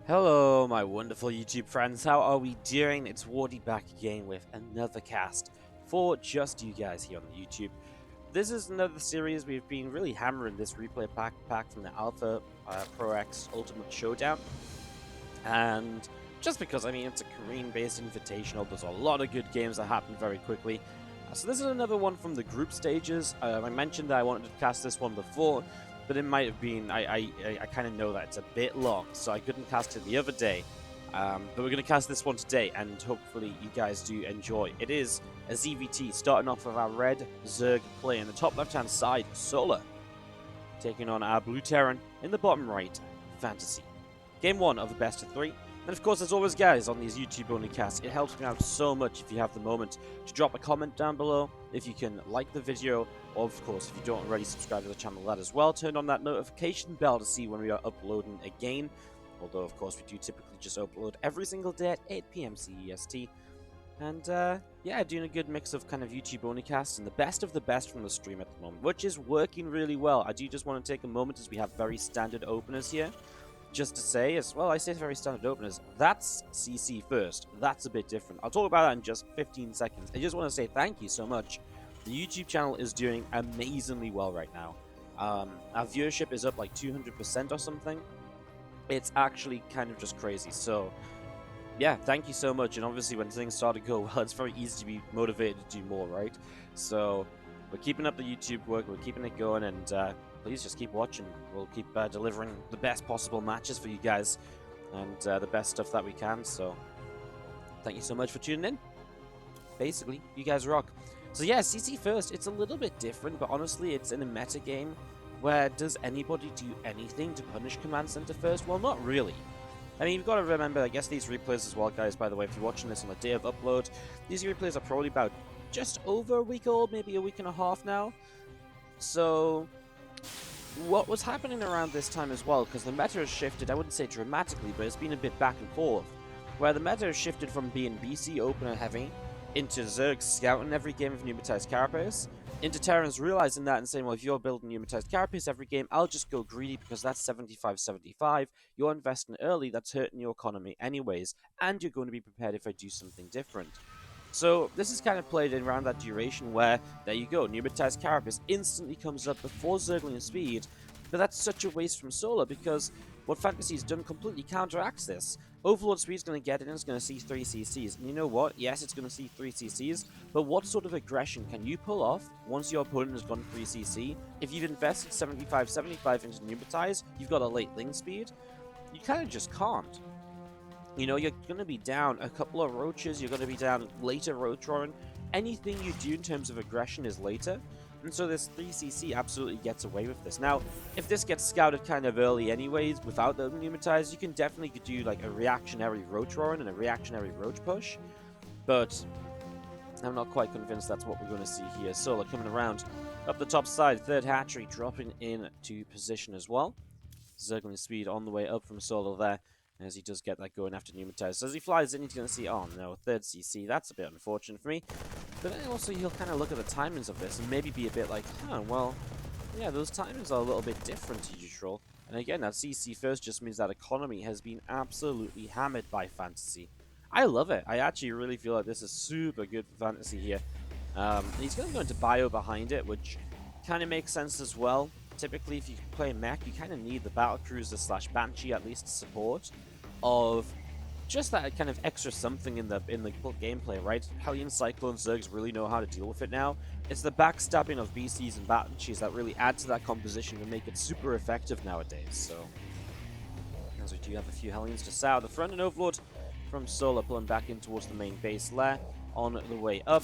Hello, my wonderful YouTube friends. How are we doing? It's Wardy back again with another cast for just you guys here on the YouTube. This is another series. We've been really hammering this replay pack from the Alpha Pro X Ultimate Showdown. And just because, I mean, it's a Korean-based invitational, there's a lot of good games that happen very quickly. So this is another one from the group stages. I mentioned that I wanted to cast this one before, but it might have been, I kind of know that it's a bit long, so I couldn't cast it the other day. But we're going to cast this one today, and hopefully you guys do enjoy. It is a ZvT, starting off with our red Zerg play in the top left-hand side, Solar, taking on our blue Terran in the bottom right, FanTaSy. Game 1 of the best of 3. And of course, as always, guys, on these YouTube-only casts, it helps me out so much if you have the moment to drop a comment down below, if you can like the video, or of course, if you don't already subscribe to the channel, that as well. Turn on that notification bell to see when we are uploading again. Although, of course, we do typically just upload every single day at 8 PM CEST. And, yeah, doing a good mix of kind of YouTube-only casts and the best of the best from the stream at the moment, which is working really well. I do just want to take a moment as we have very standard openers here. Just to say, as well, I say very standard openers, that's CC first. That's a bit different. I'll talk about that in just 15 seconds. I just want to say thank you so much. The YouTube channel is doing amazingly well right now. Our viewership is up like 200% or something. It's actually kind of just crazy. So, yeah, thank you so much. And obviously, when things start to go well, it's very easy to be motivated to do more, right? So, we're keeping up the YouTube work. We're keeping it going, and please just keep watching. We'll keep delivering the best possible matches for you guys and the best stuff that we can. So thank you so much for tuning in. Basically, you guys rock. So yeah, CC first. It's a little bit different, but honestly, it's in a meta game where does anybody do anything to punish Command Center first? Well, not really. I mean, you've got to remember, I guess, these replays as well, guys, by the way, if you're watching this on the day of upload, these replays are probably about just over a week old, maybe a week and a half now. So what was happening around this time as well, because the meta has shifted, I wouldn't say dramatically, but it's been a bit back and forth, where the meta has shifted from being BC opener heavy into Zerg scouting every game of Pneumatized Carapace, into Terrans realizing that and saying, well, if you're building Pneumatized Carapace every game, I'll just go greedy because that's 75-75. You're investing early, that's hurting your economy anyways, and you're going to be prepared if I do something different. So this is kind of played around that duration where, there you go, Pneumatized Carapace instantly comes up before Zergling Speed, but that's such a waste from Solar because what FanTaSy's done completely counteracts this. Overlord Speed's going to get in and it's going to see 3 CCs, and you know what? Yes, it's going to see 3 CCs, but what sort of aggression can you pull off once your opponent has gone 3 CC? If you've invested 75-75 into Pneumatize, you've got a late Ling Speed, you kind of just can't. You know, you're going to be down a couple of roaches, you're going to be down later roach drawing. Anything you do in terms of aggression is later, and so this 3CC absolutely gets away with this. Now, if this gets scouted kind of early anyways, without the Pneumatize, you can definitely do like a reactionary roach drawing and a reactionary roach push, but I'm not quite convinced that's what we're going to see here. Solar coming around up the top side, third hatchery dropping into position as well. Zergling Speed on the way up from Solar there, as he does get that going after Pneumatize. So as he flies in, he's going to see, oh no, third CC, that's a bit unfortunate for me. But then also he'll kind of look at the timings of this and maybe be a bit like, huh, well, yeah, those timings are a little bit different to usual. And again, that CC first just means that economy has been absolutely hammered by FanTaSy. I love it. I actually really feel like this is super good for FanTaSy here. He's going to go into Bio behind it, which kind of makes sense as well. Typically, if you play mech, you kind of need the Battlecruiser / Banshee at least to support of just that kind of extra something in the gameplay, right? Hellion Cyclone Zergs really know how to deal with it now. It's the backstabbing of BCs and Banshees that really add to that composition and make it super effective nowadays. So, as we do have a few Hellions just out the front, and Overlord from Solar pulling back in towards the main base lair on the way up.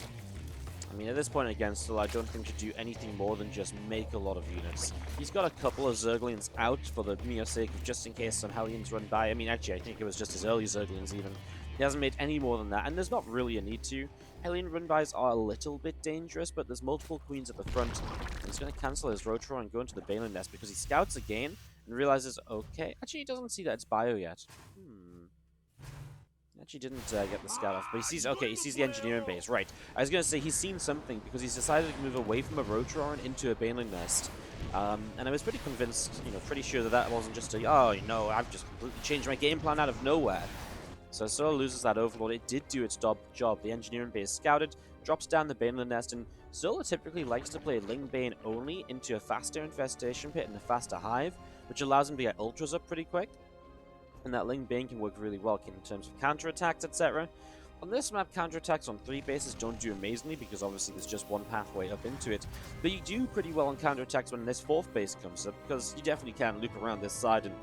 I mean, at this point again, still, I don't think should do anything more than just make a lot of units. He's got a couple of Zerglings out for the mere sake of just in case some Hellions run by. I mean, actually, I think it was just his early Zerglings even. He hasn't made any more than that, and there's not really a need to. Hellion run-bys are a little bit dangerous, but there's multiple queens at the front. And he's going to cancel his Rotor and go into the Balin Nest because he scouts again and realizes, okay, actually he doesn't see that it's Bio yet. Actually didn't get the scout off, but he sees, okay, he sees the engineering base, right. I was going to say he's seen something because he's decided to move away from a Rotoron into a Baneling Nest. And I was pretty convinced, pretty sure that that wasn't just a, oh, no, I've just completely changed my game plan out of nowhere. So Solar loses that Overlord. It did do its job. The engineering base scouted, drops down the Baneling Nest, and Solar typically likes to play Ling Bane only into a faster Infestation Pit and a faster Hive, which allows him to get Ultras up pretty quick. And that Ling Bane can work really well in terms of counterattacks, etc. On this map, counterattacks on 3 bases don't do amazingly because obviously there's just one pathway up into it. But you do pretty well on counterattacks when this 4th base comes up because you definitely can loop around this side and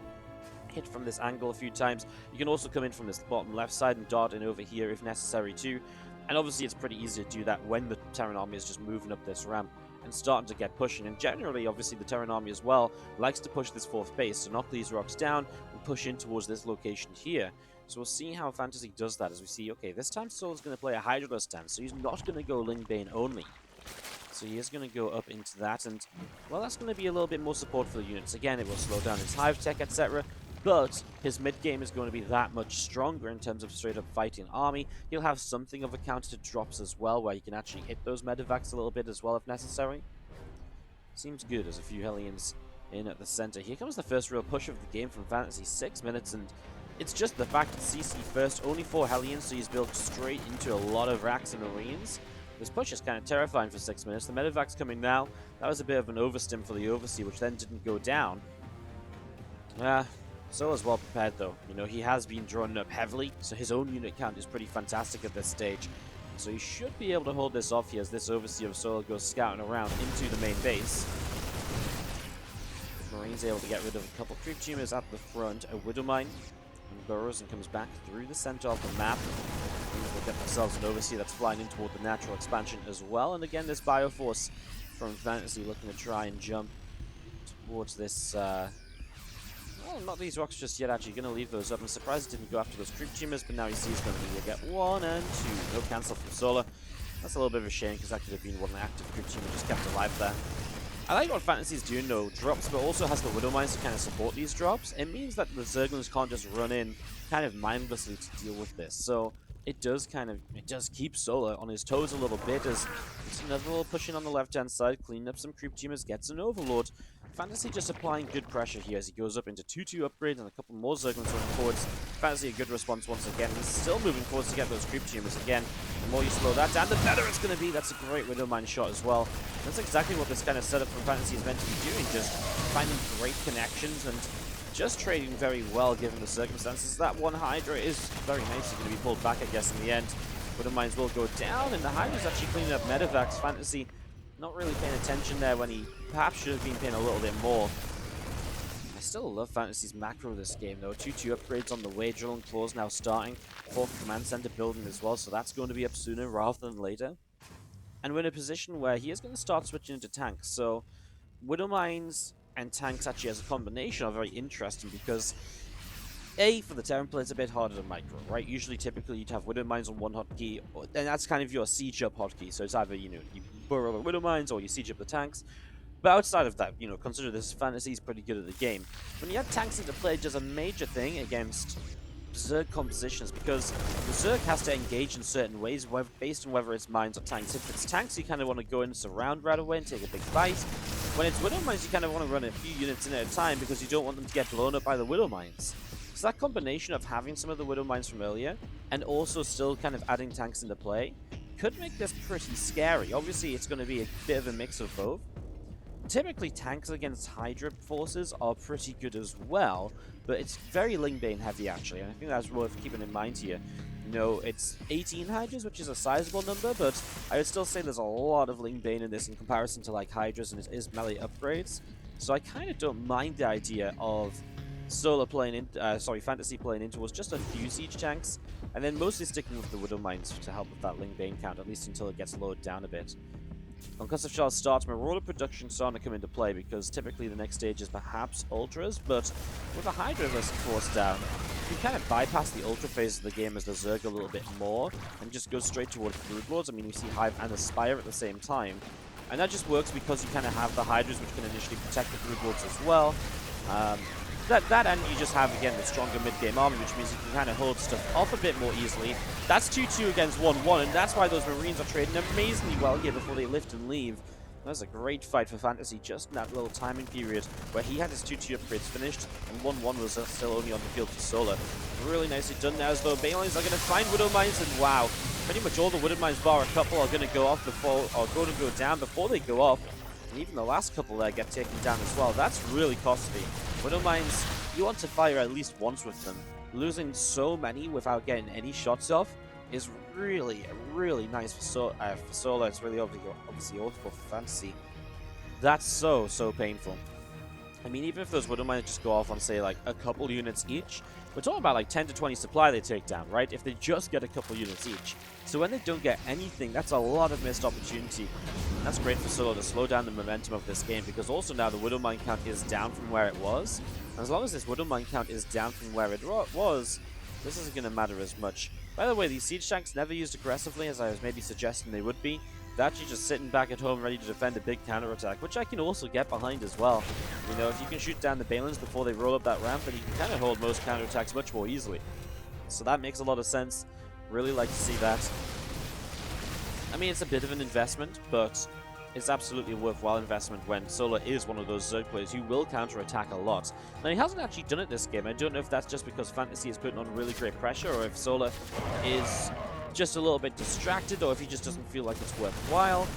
hit from this angle a few times. You can also come in from this bottom left side and dart in over here if necessary too. And obviously it's pretty easy to do that when the Terran army is just moving up this ramp and starting to get pushing. And generally, obviously, the Terran army as well likes to push this 4th base, so knock these rocks down and push in towards this location here. So we'll see how FanTaSy does that as we see, okay, this time Solar's going to play a Hydralisk stance, so he's not going to go Ling Bane only. So he is going to go up into that, and, well, that's going to be a little bit more support for the units. Again, it will slow down his Hive Tech, etc., but his mid-game is going to be that much stronger in terms of straight-up fighting army. He'll have something of a counter to drops as well, where he can actually hit those Medivacs a little bit as well if necessary. Seems good as a few Hellions in at the center. Here comes the first real push of the game from FanTaSy, 6 minutes, and it's just the fact that CC first, only 4 Hellions, so he's built straight into a lot of racks and Marines. This push is kind of terrifying for 6 minutes. The Medivac's coming now. That was a bit of an overstim for the Overseer, which then didn't go down. Solar's well prepared though. He has been drawn up heavily, so his own unit count is pretty fantastic at this stage. So he should be able to hold this off here as this Overseer of Solar goes scouting around into the main base. The Marine's able to get rid of a couple creep tumors at the front, a Widowmine, and burrows and comes back through the center of the map. They'll get themselves an Overseer that's flying in toward the natural expansion as well. And again, this Bioforce from FanTaSy looking to try and jump towards this... well, not these rocks just yet, actually. Going to leave those up. I'm surprised he didn't go after those creep tumors, but now he sees going to get 1 and 2. No cancel from Solar. That's a little bit of a shame, because that could have been one active creep tumor just kept alive there. I like what FanTaSy's doing, though. Drops, but also has the Widowmines to kind of support these drops. It means that the Zerglings can't just run in kind of mindlessly to deal with this. So it does keep Solar on his toes a little bit, as it's another little pushing on the left-hand side, cleaning up some creep tumors, gets an Overlord. FanTaSy just applying good pressure here as he goes up into 2-2 upgrades and a couple more Zerglings running forwards. FanTaSy a good response once again. He's still moving forwards to get those creep tumors again. The more you slow that down, the better it's going to be. That's a great Widowmine shot as well. That's exactly what this kind of setup from FanTaSy is meant to be doing, just finding great connections and just trading very well given the circumstances. That one Hydra is very nicely going to be pulled back, I guess, in the end. Widowmines will go down, and the Hydra's actually cleaning up Medivacs. FanTaSy not really paying attention there when he perhaps should have been paying a little bit more. I still love FanTaSy's macro this game, though. 2-2 upgrades on the way. Drilling Claws now starting. 4th Command Center building as well, so that's going to be up sooner rather than later. And we're in a position where he is going to start switching into tanks. So Widowmines and tanks actually as a combination are very interesting because for the Terran play, it's a bit harder to micro, right? Usually, typically, you'd have Widowmines on one hotkey, and that's kind of your siege up hotkey. So it's either, you burrow the Widowmines or you siege up the tanks. But outside of that, consider this FanTaSy's pretty good at the game. When you have tanks into play, it does a major thing against Zerg compositions because the Zerg has to engage in certain ways based on whether it's mines or tanks. If it's tanks, you kind of want to go in and surround right away and take a big fight. When it's Widowmines, you kind of want to run a few units in at a time because you don't want them to get blown up by the Widowmines. So that combination of having some of the Widowmines from earlier and also still kind of adding tanks into play could make this pretty scary. Obviously, it's going to be a bit of a mix of both. Typically, tanks against Hydra forces are pretty good as well, but it's very Ling Bane heavy, actually, and I think that's worth keeping in mind here. It's 18 Hydras, which is a sizable number, but I would still say there's a lot of Ling Bane in this in comparison to, like, Hydras and his melee upgrades. So I kind of don't mind the idea of FanTaSy playing in towards just a few siege tanks, and then mostly sticking with the Widowmines to help with that Ling Bane count, at least until it gets lowered down a bit. Concussive Shell starts, Marauder production starting to come into play because typically the next stage is perhaps Ultras, but with a Hydra list forced down, you kind of bypass the Ultra phase of the game as the Zerg a little bit more and just go straight towards Broodlords. I mean, you see Hive and Aspire at the same time, and that just works because you kind of have the Hydras which can initially protect the Broodlords as well. That and you just have, again, the stronger mid-game army, which means you can kind of hold stuff off a bit more easily. That's 2-2 against 1-1, and that's why those Marines are trading amazingly well here before they lift and leave. That was a great fight for FanTaSy just in that little timing period where he had his 2-2 upgrades finished and 1-1 was still only on the field for Solar. Really nicely done now, as though Banelines are going to find Widow Mines, and wow, pretty much all the Widow Mines bar a couple are going to go off before, or go down before they go off. And even the last couple there get taken down as well. That's really costly. Widow Mines, you want to fire at least once with them. Losing so many without getting any shots off is really, really nice for Solar. It's really obviously awful for FanTaSy. That's so painful. I mean, even if those Widow Mines just go off on, say, like, a couple units each, we're talking about, like, 10 to 20 supply they take down, right? If they just get a couple units each. So when they don't get anything, that's a lot of missed opportunity. And that's great for Solar to slow down the momentum of this game, because also now the Widow Mine count is down from where it was. And as long as this Widow Mine count is down from where it was, this isn't going to matter as much. By the way, these siege tanks never used aggressively, as I was maybe suggesting they would be. They're actually just sitting back at home ready to defend a big counterattack, which I can also get behind as well. You know, if you can shoot down the Balins before they roll up that ramp, then you can kind of hold most counterattacks much more easily. So that makes a lot of sense. Really like to see that. I mean, it's a bit of an investment, but it's absolutely a worthwhile investment when Solar is one of those Zerg players who will counterattack a lot. Now, he hasn't actually done it this game. I don't know if that's just because FanTaSy is putting on really great pressure, or if Solar is just a little bit distracted, or if he just doesn't feel like it's worthwhile.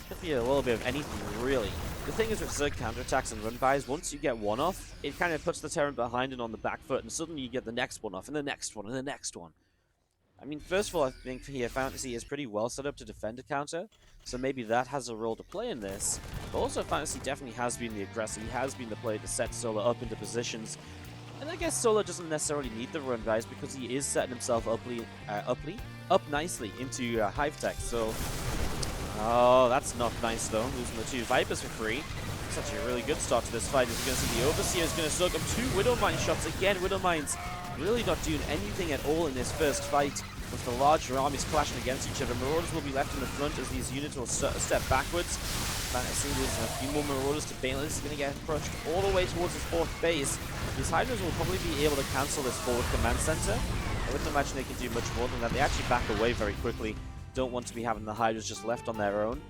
Could be a little bit of anything, really. The thing is with Zerg counterattacks and run-bys, once you get one off, it kind of puts the Terran behind and on the back foot, and suddenly you get the next one off, and the next one, and the next one. I mean, first of all, I think here FanTaSy is pretty well set up to defend a counter, so maybe that has a role to play in this. But also, FanTaSy definitely has been the aggressor. He has been the player to set Solar up into positions. And I guess Solar doesn't necessarily need the run, guys, because he is setting himself up nicely into Hive Tech. So, oh, that's not nice though. Losing the 2 Vipers for free. It's actually a really good start to this fight. As you're going to see, the Overseer is going to soak up 2 Widow Mine shots again. Widow Mines really not doing anything at all in this first fight, with the larger armies clashing against each other. Marauders will be left in the front as these units will step backwards. FanTaSy losing a few more Marauders to Balin. Is going to get crushed all the way towards his 4th base. These Hydras will probably be able to cancel this forward command center. I wouldn't imagine they can do much more than that. They actually back away very quickly. Don't want to be having the Hydras just left on their own.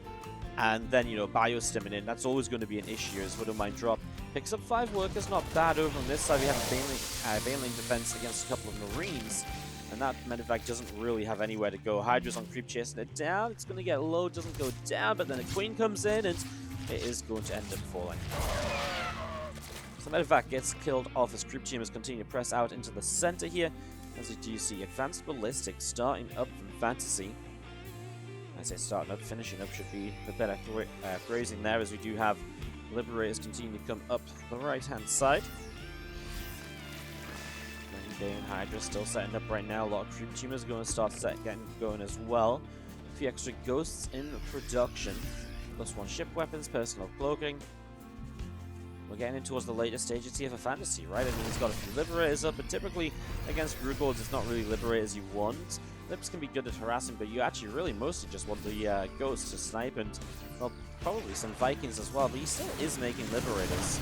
And then, you know, bio-stimming in. That's always going to be an issue as Widow Mine drop. Picks up 5 workers, not bad. Over on this side, we have a Baneling defense against a couple of Marines. And that Medevac doesn't really have anywhere to go. Hydra's on creep chasing it down. It's going to get low, doesn't go down, but then a Queen comes in and it is going to end up falling. So Medevac gets killed off as creep teamers continue to press out into the center here. As you do see, Advanced Ballistics starting up from FanTaSy. I say starting up, finishing up should be the better phrasing there, as we do have Liberators continuing to come up the right-hand side. And Hydra still setting up right now. A lot of creep teamers going to start getting going as well. A few extra ghosts in production. +1 ship weapons, personal cloaking. We're getting in towards the later stages here for FanTaSy, right? I mean, he's got a few Liberators up, but typically against Brugolds, it's not really Liberators you want. Lips can be good at harassing, but you actually really mostly just want the Ghosts to snipe, and, well, probably some Vikings as well, but he still is making Liberators.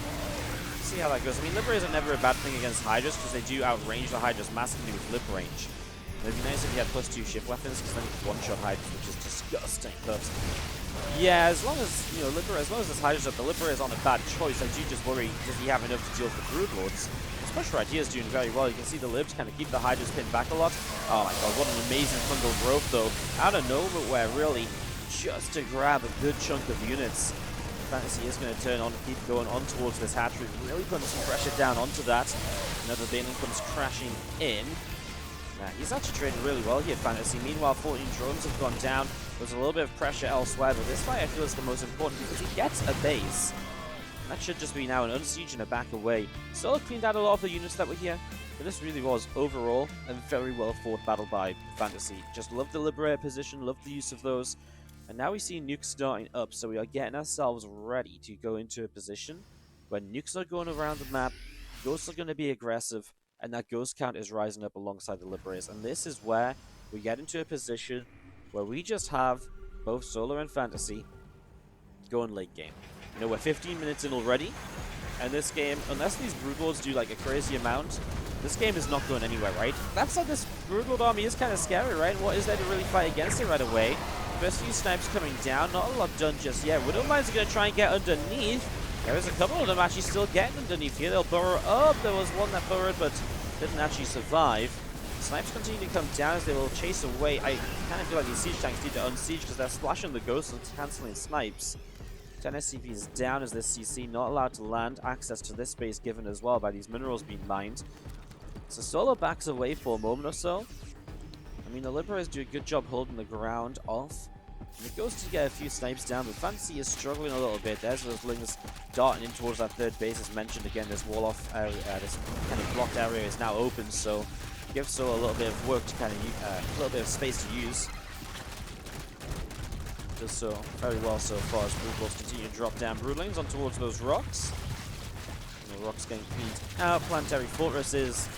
See how that goes. I mean, Liberators are never a bad thing against Hydras, because they do outrange the Hydras massively with Lib range. It'd be nice if you had +2 ship weapons, because then you can one-shot Hydras, which is disgusting, but yeah, as long as, you know, as long as this Hydra's up, the Liberators aren't a bad choice. I do just worry, does he have enough to deal with the Broodlords? His Pusher idea is doing very well. You can see the Libs kind of keep the Hydras pinned back a lot. Oh my god, what an amazing fungal growth, though. Out of nowhere, really, just to grab a good chunk of units. FanTaSy is going to turn on and keep going on towards this hatchery, really putting some pressure down onto that. Another Baneling comes crashing in. He's actually trading really well here, FanTaSy. Meanwhile, 14 drones have gone down. There's a little bit of pressure elsewhere, but this fight I feel is the most important because he gets a base. That should just be now an unsiege and a back away. Solar cleaned out a lot of the units that were here, but this really was, overall, a very well fought battle by FanTaSy. Just love the Liberator position, love the use of those. And now we see nukes starting up, so we are getting ourselves ready to go into a position where nukes are going around the map, ghosts are going to be aggressive, and that ghost count is rising up alongside the Liberators. And this is where we get into a position where we just have both Solar and FanTaSy going late game. You know, we're 15 minutes in already, And this game, unless these Broodlords do like a crazy amount, this game is not going anywhere, right? That said, this Broodlord army is kind of scary, right? What is there to really fight against it right away? First few snipes coming down, not a lot done just yet. Widowmines are going to try and get underneath. There is a couple of them actually still getting underneath here. They'll burrow up. There was one that burrowed but didn't actually survive. Snipes continue to come down as they will chase away. I kind of feel like these siege tanks need to unsiege because they're splashing the ghosts and cancelling snipes. 10 SCP is down as this CC not allowed to land. Access to this space given as well by these minerals being mined. So Solo backs away for a moment or so. I mean, the Liberators do a good job holding the ground off. And it goes to get a few snipes down, but FanTaSy is struggling a little bit. There's those lings darting in towards that third base as mentioned. Again, this wall-off area, this kind of blocked area is now open, so it gives Solo a little bit of work to kind of, a little bit of space to use. Does so very well so far as Broodlords continue to drop down Broodlings on towards those rocks. And the rocks getting cleaned out. Planetary Fortress is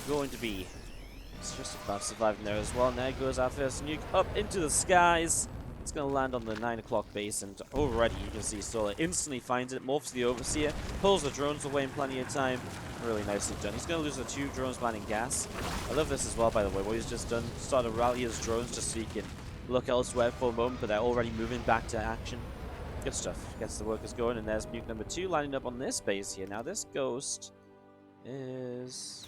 going to be just about surviving there as well. And there goes our first nuke up into the skies. It's going to land on the 9 o'clock base, and already you can see Solar instantly finds it, morphs the Overseer, pulls the drones away in plenty of time. Really nicely done. He's going to lose the 2 drones mining gas. I love this as well, by the way. What he's just done, started to rally his drones just so he can look elsewhere for a moment, but they're already moving back to action. Good stuff. Gets the workers going, and there's nuke number 2 lining up on this base here. Now this ghost is...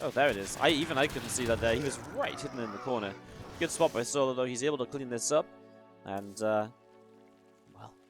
oh, there it is. Even I couldn't see that there. He was right hidden in the corner. Good spot by Solo, though. He's able to clean this up and, well,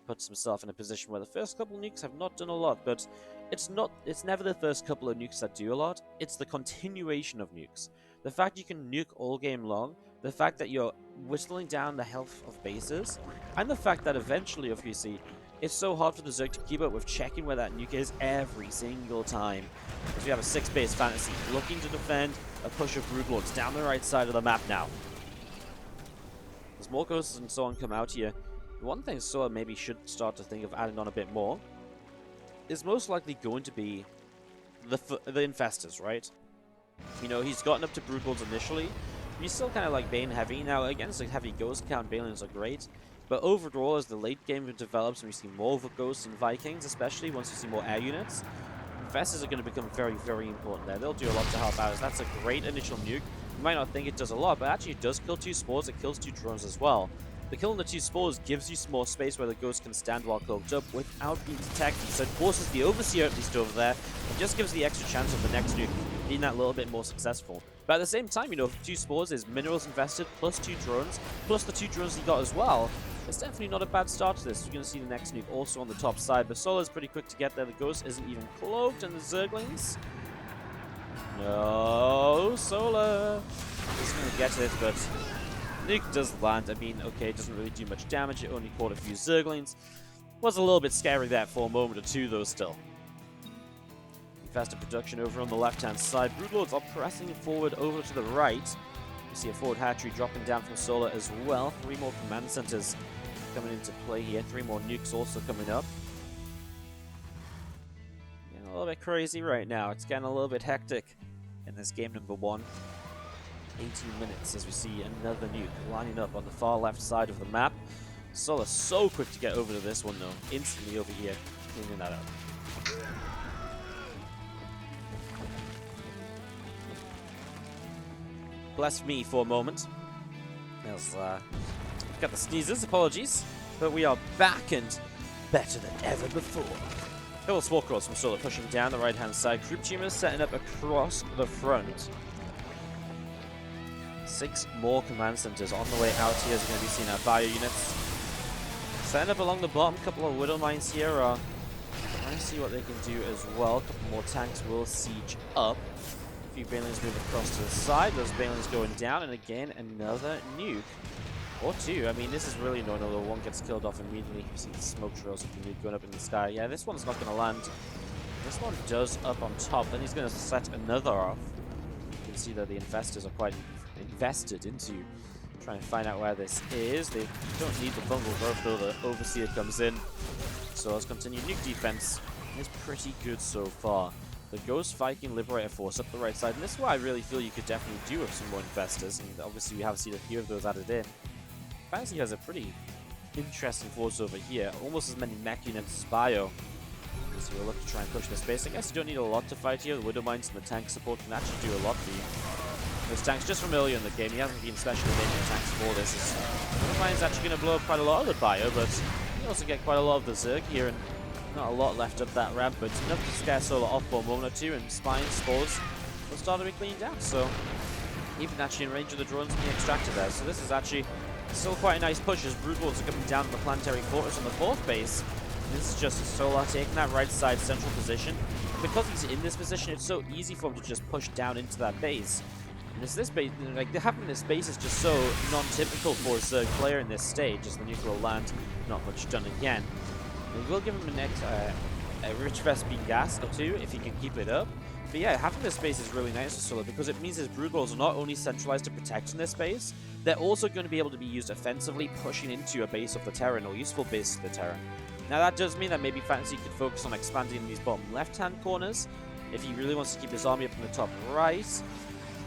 puts himself in a position where the first couple nukes have not done a lot, but it's never the first couple of nukes that do a lot. It's the continuation of nukes. The fact you can nuke all game long, the fact that you're whistling down the health of bases, and the fact that eventually, if you see, it's so hard for the Zerg to keep up with checking where that nuke is every single time. Because we have a 6-base FanTaSy looking to defend a push of Broodlords down the right side of the map now. As more ghosts and so on come out here, one thing Sora maybe should start to think of adding on a bit more is most likely going to be the infestors, right? You know, he's gotten up to Broodlords initially. He's still kind of like Bane heavy. Now, against a heavy ghost count, Banelings are great. But overall, as the late game develops and we see more of the ghosts and Vikings, especially once we see more air units, infestors are going to become very, very important there. They'll do a lot to help out. That's a great initial nuke. You might not think it does a lot, but actually it does kill 2 spores. It kills 2 drones as well. The killing the 2 spores gives you some more space where the ghost can stand while cloaked up without being detected. So it forces the Overseer at least over there, and just gives the extra chance of the next nuke being that little bit more successful. But at the same time, you know, 2 spores is minerals invested, plus 2 drones, plus the 2 drones he got as well. It's definitely not a bad start to this. You're going to see the next nuke also on the top side, but Solar's pretty quick to get there. The ghost isn't even cloaked, and the Zerglings... no, Solar is going to get it, but nuke does land. I mean, okay, it doesn't really do much damage. It only caught a few Zerglings. Was a little bit scary there for a moment or two, though, still. Faster production over on the left-hand side. Broodlords are pressing forward over to the right. You see a forward hatchery dropping down from Solar as well. 3 more command centers coming into play here. 3 more nukes also coming up. Getting a little bit crazy right now. It's getting a little bit hectic in this game number 1. 18 minutes as we see another nuke lining up on the far left side of the map. Solar so quick to get over to this one though. Instantly over here, cleaning that up. Bless me for a moment. As, got the sneezes, apologies. But we are back and better than ever before. Couple of small crawls from Solar pushing down the right-hand side. Troop tumors setting up across the front. 6 more command centers on the way out here. As you're going to be seeing our bio units. Setting up along the bottom. Couple of Widow Mines here are trying to see what they can do as well. A couple more tanks will siege up. Few Banelings move across to the side. Those Banelings going down, and again another nuke or 2. I mean, this is really annoying. Although one gets killed off immediately. You see the smoke trails of the nuke going up in the sky. Yeah, this one's not going to land. This one does up on top. Then he's going to set another off. You can see that the infestors are quite invested into trying to find out where this is. They don't need the fungal growth though. The Overseer comes in. So let's continue. Nuke defense is pretty good so far. The Ghost Viking Liberator Force up the right side, and this is what I really feel you could definitely do with some more infestors, and obviously we have seen a few of those added in. FanTaSy has a pretty interesting force over here, almost as many mech units as Bio. So you'll look to try and push this base. I guess you don't need a lot to fight here. The Widow Mines and the tank support can actually do a lot for you. Those tanks, just from earlier in the game, he hasn't been specially making tanks for this. Widow Mine's actually going to blow up quite a lot of the bio, but you also get quite a lot of the Zerg here, and not a lot left up that ramp, but enough to scare Solar off for a moment or two, and Spines, Spores will start to be cleaned out. So even actually in range of the drones being extracted there. So this is actually still quite a nice push as Brood Wolves are coming down to the Planetary Fortress on the 4th base. This is just Solar taking that right side central position. Because he's in this position, it's so easy for him to just push down into that base. And this base, like, having this base is just so non-typical for a Zerg player in this stage, as the nuke will land, not much done again. We will give him a rich Vespene gas or two if he can keep it up. But yeah, having this base is really nice for Solar because it means his Brood Wolves are not only centralized to protect in this base, they're also going to be able to be used offensively, pushing into a base of the Terran or useful base of the Terran. Now that does mean that maybe FanTaSy could focus on expanding in these bottom left-hand corners if he really wants to keep his army up in the top right.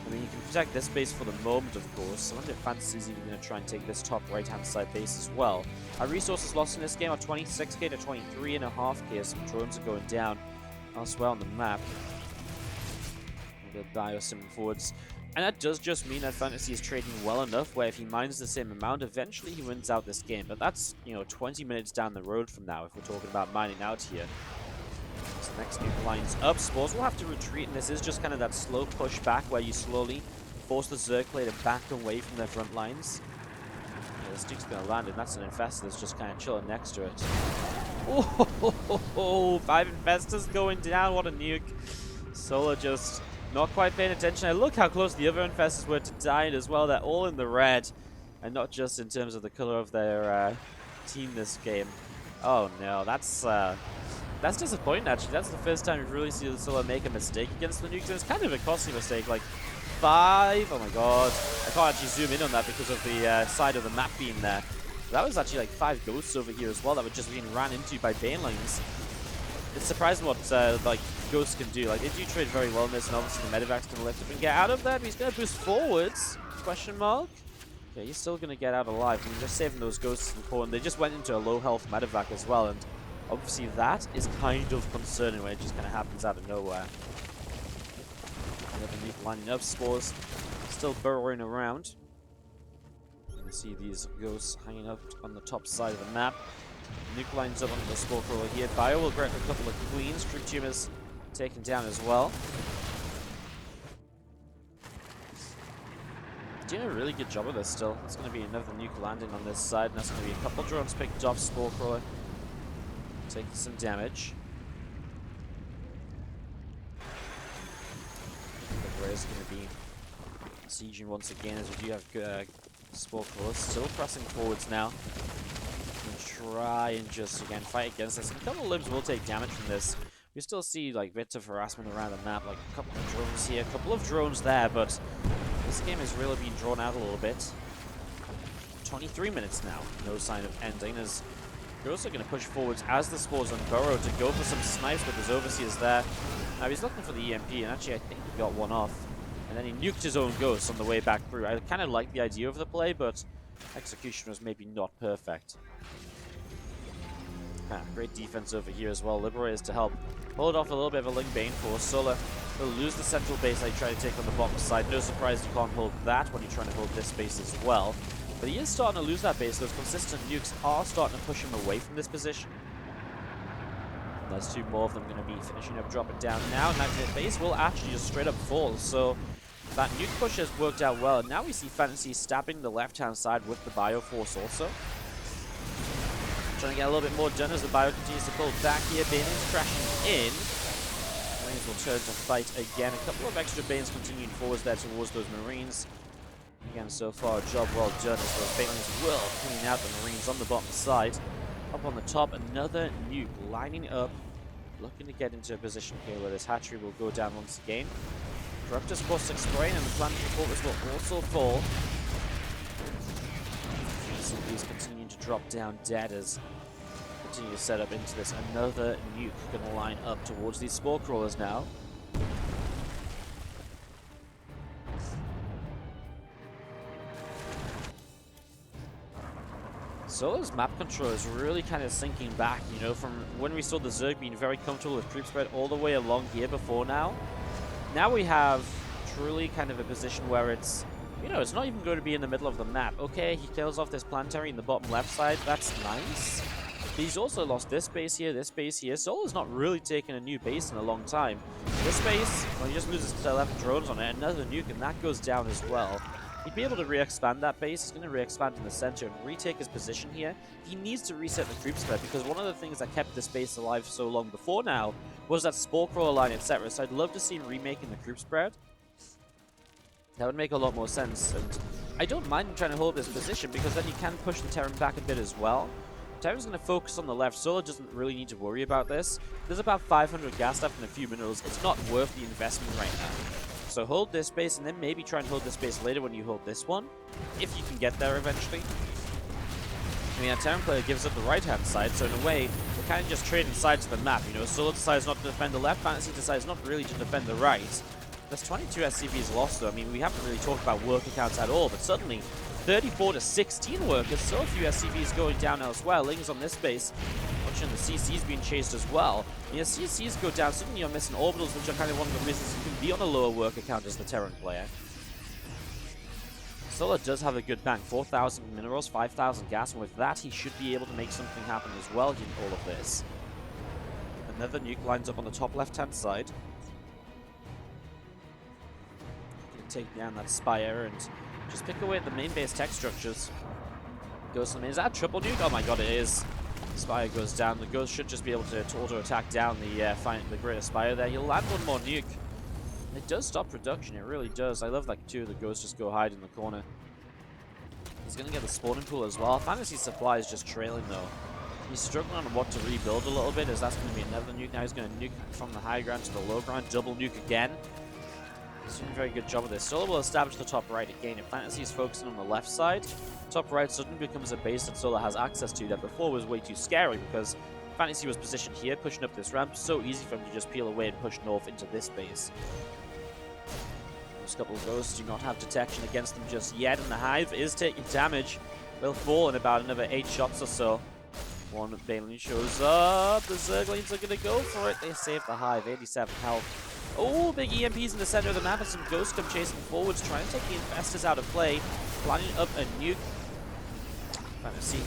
I mean, you can protect this base for the moment, of course. I wonder if FanTaSy's even going to try and take this top right-hand side base as well. Our resources lost in this game are 26k to 23.5k as some drones are going down elsewhere on the map. The bio simming forwards. And that does just mean that FanTaSy is trading well enough where if he mines the same amount, eventually he wins out this game. But that's, 20 minutes down the road from now if we're talking about mining out here. So next nuke lines up. Spores will have to retreat, and this is just kind of that slow push back where you slowly force the Zerg player to back away from their front lines. Yeah, this nuke's going to land, and that's an Infestor that's just kind of chilling next to it. Oh, 5 Infestors going down. What a nuke. Solar just not quite paying attention. And look how close the other Infestors were to dying as well. They're all in the red, and not just in terms of the color of their team this game. Oh no, that's disappointing actually. That's the first time we've really seen Solar make a mistake against the nukes, and it's kind of a costly mistake. Like 5, oh my god. I can't actually zoom in on that because of the side of the map being there. That was actually like 5 ghosts over here as well that were just being ran into by Banelings. It's surprising what ghosts can do. Like, they do trade very well in this, and obviously the medevac's going to lift up and get out of there, but he's going to boost forwards? Question mark? Okay, he's still going to get out alive. I mean, just saving those ghosts is important. They just went into a low health medevac as well, and obviously that is kind of concerning when it just kind of happens out of nowhere. Another nuke lining up. Spores still burrowing around. You can see these ghosts hanging up on the top side of the map. Nuke lines up onto the Spore Crawler here. Bio will grab a couple of queens. True Tumors taken down as well. Doing a really good job of this still. It's going to be another nuke landing on this side, and that's going to be a couple drones picked off. Spore Crawler taking some damage. The Grey is going to be sieging once again, as we do have Spore Crawlers still pressing forwards now. Try and just again fight against this. And a couple of libs will take damage from this. We still see like bits of harassment around the map, like a couple of drones here, a couple of drones there, but this game has really been drawn out a little bit. 23 minutes now, no sign of ending, as you're also going to push forwards as the Spores unburrow to go for some snipes with his Overseers there. Now he's looking for the EMP, and actually I think he got one off. And then he nuked his own ghosts on the way back through. I kind of like the idea of the play, but execution was maybe not perfect. Great defense over here as well. Liberators to help hold off a little bit of a Ling Bane force. Solar will lose the central base they try to take on the bottom side. No surprise you can't hold that when you're trying to hold this base as well. But he is starting to lose that base. Those consistent nukes are starting to push him away from this position. And there's 2 more of them going to be finishing up, dropping down now. And that base will actually just straight up fall. So that nuke push has worked out well. And now we see FanTaSy stabbing the left-hand side with the Bioforce also. Trying to get a little bit more done as the Bio continues to pull back here. Banelings crashing in. Marines will turn to fight again. A couple of extra Banes continuing forwards there towards those Marines. Again, so far, a job well done as those Banelings will clean out the Marines on the bottom side. Up on the top, another nuke lining up. Looking to get into a position here where this hatchery will go down once again. Corruptor's Caustic Sprain and the Planetary Fortress will also fall. These continuing to drop down dead as continue to set up into this. Another nuke going to line up towards these Spore Crawlers now. Solo's map control is really kind of sinking back, you know, from when we saw the Zerg being very comfortable with creep spread all the way along here before now. Now we have truly kind of a position where it's, you know, it's not even going to be in the middle of the map. Okay, he kills off this planetary in the bottom left side. That's nice. But he's also lost this base here, this base here. Solo's not really taken a new base in a long time. This base, well, he just loses 11 drones on it. Another nuke, and that goes down as well. He'd be able to re-expand that base. He's going to re-expand in the center and retake his position here. He needs to reset the creep spread, because one of the things that kept this base alive so long before now was that spore crawler line, etc. So I'd love to see him remaking the creep spread. That would make a lot more sense, and I don't mind him trying to hold this position, because then he can push the Terran back a bit as well. Terran's going to focus on the left. Solo doesn't really need to worry about this. There's about 500 gas left and a few minerals. It's not worth the investment right now. So hold this base, and then maybe try and hold this base later when you hold this one, if you can get there eventually. I mean, a Terran player gives up the right-hand side, so in a way, we're kind of just trading sides of the map. You know, Solo decides not to defend the left, FanTaSy decides not really to defend the right. There's 22 SCVs lost, though. I mean, we haven't really talked about worker counts at all, but suddenly, 34 to 16 workers, so few SCVs going down elsewhere. Ling's on this base. Watching the CC's being chased as well. Yeah, CC's go down. Suddenly you're missing orbitals, which are kind of one of the reasons you can be on a lower worker count as the Terran player. Solo does have a good bank. 4,000 minerals, 5,000 gas, and with that, he should be able to make something happen as well in all of this. Another nuke lines up on the top left-hand side. Gonna take down that Spire and just pick away at the main base tech structures. Goes to the main. Is that a triple nuke? Oh my god, it is. Spire goes down. The Ghost should just be able to auto-attack down the Greater Spire there. He'll land one more nuke. It does stop production, it really does. I love that two of the Ghosts just go hide in the corner. He's going to get the spawning pool as well. FanTaSy supply is just trailing though. He's struggling on what to rebuild a little bit, as that's going to be another nuke. Now he's going to nuke from the high ground to the low ground. Double nuke again. He's doing a very good job of this. Solo will establish the top right again. If FanTaSy is focusing on the left side, top right suddenly becomes a base that Solo has access to that before was way too scary, because FanTaSy was positioned here, pushing up this ramp. So easy for him to just peel away and push north into this base. Those couple of Ghosts do not have detection against them just yet, and the Hive is taking damage. Will fall in about another 8 shots or so. One Baneling shows up. The Zerglings are going to go for it. They save the Hive, 87 health. Oh, big EMPs in the center of the map, and some Ghosts come chasing forwards, trying to take the Infestors out of play. Lining up a nuke. FanTaSy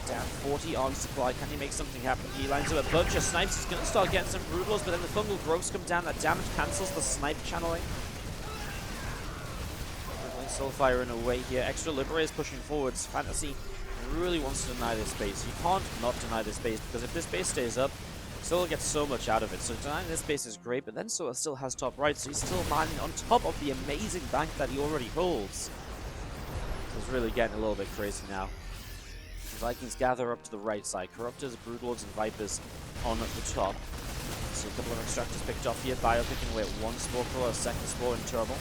down 40 on supply. Can he make something happen? He lines up a bunch of snipes. He's going to start getting some brutals, but then the fungal growths come down. That damage cancels the snipe channeling. Soulfire in a way here. Extra Liberators pushing forwards. FanTaSy really wants to deny this base. You can't not deny this base, because if this base stays up, Solo gets so much out of it. So denying this base is great, but then Solo still has top right, so he's still mining on top of the amazing bank that he already holds. So it's really getting a little bit crazy now. The Vikings gather up to the right side. Corruptors, Broodlords, and Vipers on the top. So a couple of Extractors picked off here. Bio picking away at one Spore Crawler, a second Spore in trouble.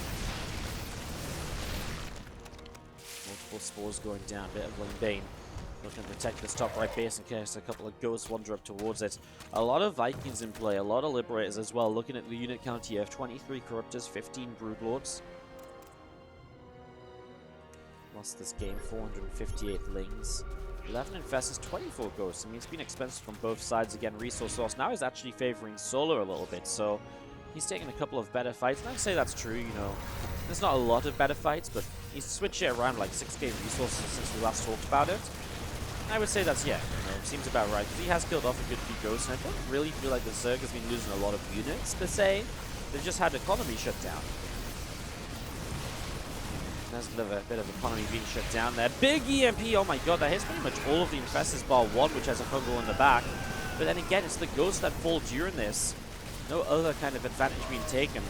Multiple Spores going down. Bit of Bane looking to protect this top right base in case a couple of Ghosts wander up towards it. A lot of Vikings in play, a lot of Liberators as well. Looking at the unit count here, 23 Corruptors, 15 Broodlords. Lost this game, 458 Lings. 11 Infestors, 24 Ghosts. I mean, it's been expensive from both sides. Again, resource source now is actually favoring Solo a little bit, so he's taking a couple of better fights. And I'd say that's true, you know. There's not a lot of better fights, but he's switched it around like 6 game resources since we last talked about it. I would say that's, yeah, you know, seems about right. Because he has killed off a good few Ghosts, and I don't really feel like the Zerg has been losing a lot of units, per se. They've just had economy shut down. There's another bit of economy being shut down there. Big EMP, oh my god, that hits pretty much all of the Infestors bar one, which has a fungal in the back. But then again, it's the Ghosts that fall during this. No other kind of advantage being taken.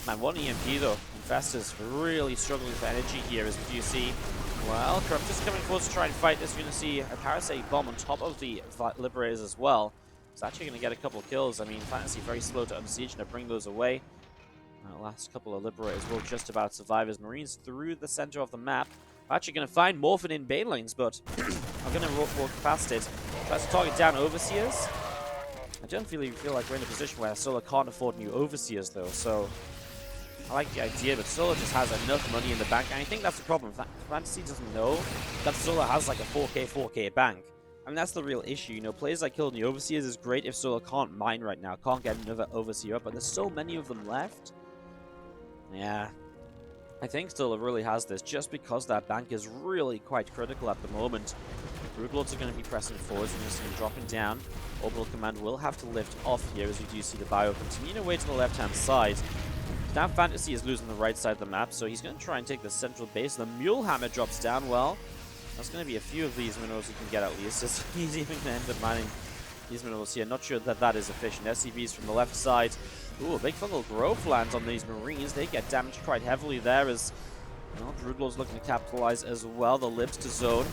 Man, one EMP though. Infestors really struggling for energy here, as you see. Well, Corruptors coming forward to try and fight this. You're going to see a Parasite Bomb on top of the Liberators as well. It's actually going to get a couple of kills. I mean, FanTaSy very slow to unsiege and to bring those away. The last couple of Liberators will just about survive as Marines through the center of the map. We're actually going to find Morphin in Banelings, but I'm going to walk past it. Tries to target down Overseers. I don't really feel like we're in a position where Solo can't afford new Overseers, though, so I like the idea, but Solar just has enough money in the bank, and I think that's the problem. FanTaSy doesn't know that Solar has like a 4k bank. I mean, that's the real issue. You know, players like killing the Overseers is great if Solar can't mine right now, can't get another Overseer up, but there's so many of them left. Yeah, I think Solar really has this, just because that bank is really quite critical at the moment. Broodlords are going to be pressing forwards, and just dropping down. Orbital Command will have to lift off here as we do see the bio continue away to the left-hand side. Now FanTaSy is losing the right side of the map, so he's going to try and take the central base. The Mule Hammer drops down. Well, there's going to be a few of these minerals he can get at least. He's even going to end up mining these minerals here. Not sure that that is efficient. SCVs from the left side. Ooh, a big fungal growth lands on these Marines. They get damaged quite heavily there as well, Broodlord's looking to capitalize as well. The libs to zone.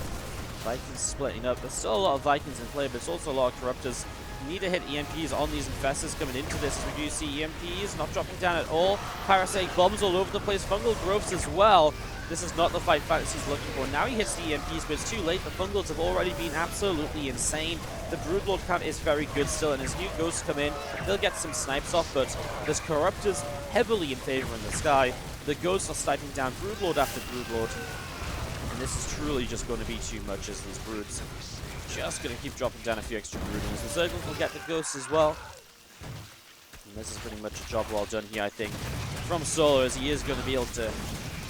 Vikings splitting up. There's still a lot of Vikings in play, but it's also a lot of Corruptors. You need to hit EMPs on these Infestors coming into this, as we do see EMPs not dropping down at all. Parasitic bombs all over the place. Fungal growths as well. This is not the fight FanTaSy's looking for. Now he hits the EMPs, but it's too late. The Fungals have already been absolutely insane. The Broodlord count is very good still, and as new Ghosts come in, they'll get some snipes off, but there's Corruptors heavily in favor in the sky. The Ghosts are sniping down Broodlord after Broodlord. And this is truly just going to be too much as these Broods just going to keep dropping down a few extra Broodlings. The Zerglings will get the Ghosts as well. And this is pretty much a job well done here, I think, from Solar, as he is going to be able to,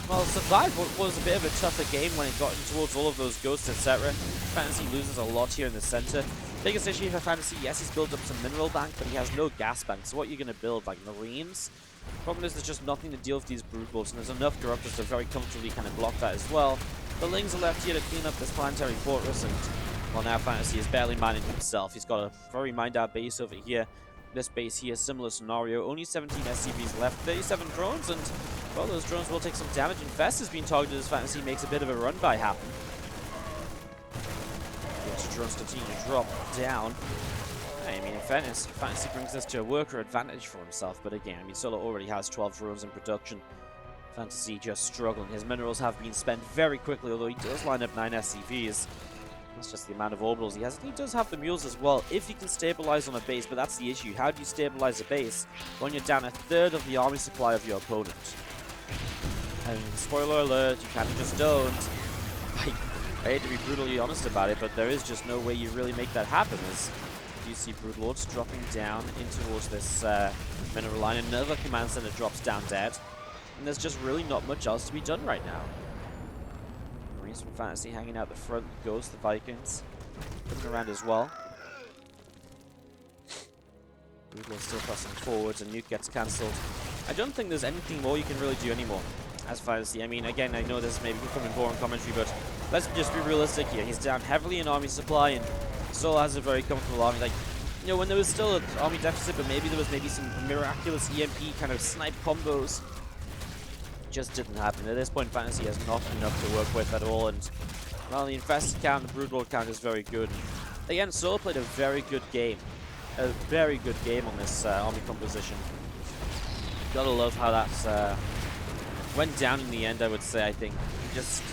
well, survive what was a bit of a tougher game when it got in towards all of those Ghosts, etc. FanTaSy loses a lot here in the center. Biggest issue for FanTaSy, yes, he's built up some mineral bank, but he has no gas bank. So what you're going to build, like Marines? Problem is there's just nothing to deal with these Broodlords, and there's enough Corruptors to very comfortably kind of block that as well. The Lings are left here to clean up this planetary fortress, and well, now FanTaSy is barely mining himself. He's got a very mined out base over here. This base here, similar scenario. Only 17 SCVs left, 37 drones, and well, those drones will take some damage. Infest has been targeted as FanTaSy makes a bit of a run by happen. The drones continue to drop down. I mean, in fairness, FanTaSy brings this to a worker advantage for himself, but again, I mean, Solo already has 12 drones in production. FanTaSy just struggling. His minerals have been spent very quickly, although he does line up 9 SCVs. That's just the amount of orbitals he has. He does have the mules as well, if he can stabilize on a base, but that's the issue. How do you stabilize a base when you're down a third of the army supply of your opponent? And spoiler alert, you kind of just don't. I hate to be brutally honest about it, but there is just no way you really make that happen, as you see Broodlords dropping down in towards this mineral line. Another command center drops down dead. And there's just really not much else to be done right now. Marines from FanTaSy hanging out the front. Goes the Vikings coming around as well. Broodlord still pressing forwards, and Nuke gets cancelled. I don't think there's anything more you can really do anymore as FanTaSy. I mean, again, I know this may become boring commentary, but let's just be realistic here. He's down heavily in army supply, and Soul has a very comfortable army. Like, you know, when there was still an army deficit, but maybe there was some miraculous EMP kind of snipe combos. Just didn't happen. At this point, FanTaSy has not enough to work with at all, and well, the Infested count and the Broodlord count is very good. Again, Soul played a very good game. A very good game on this army composition. Gotta love how that went down in the end, I would say. I think he just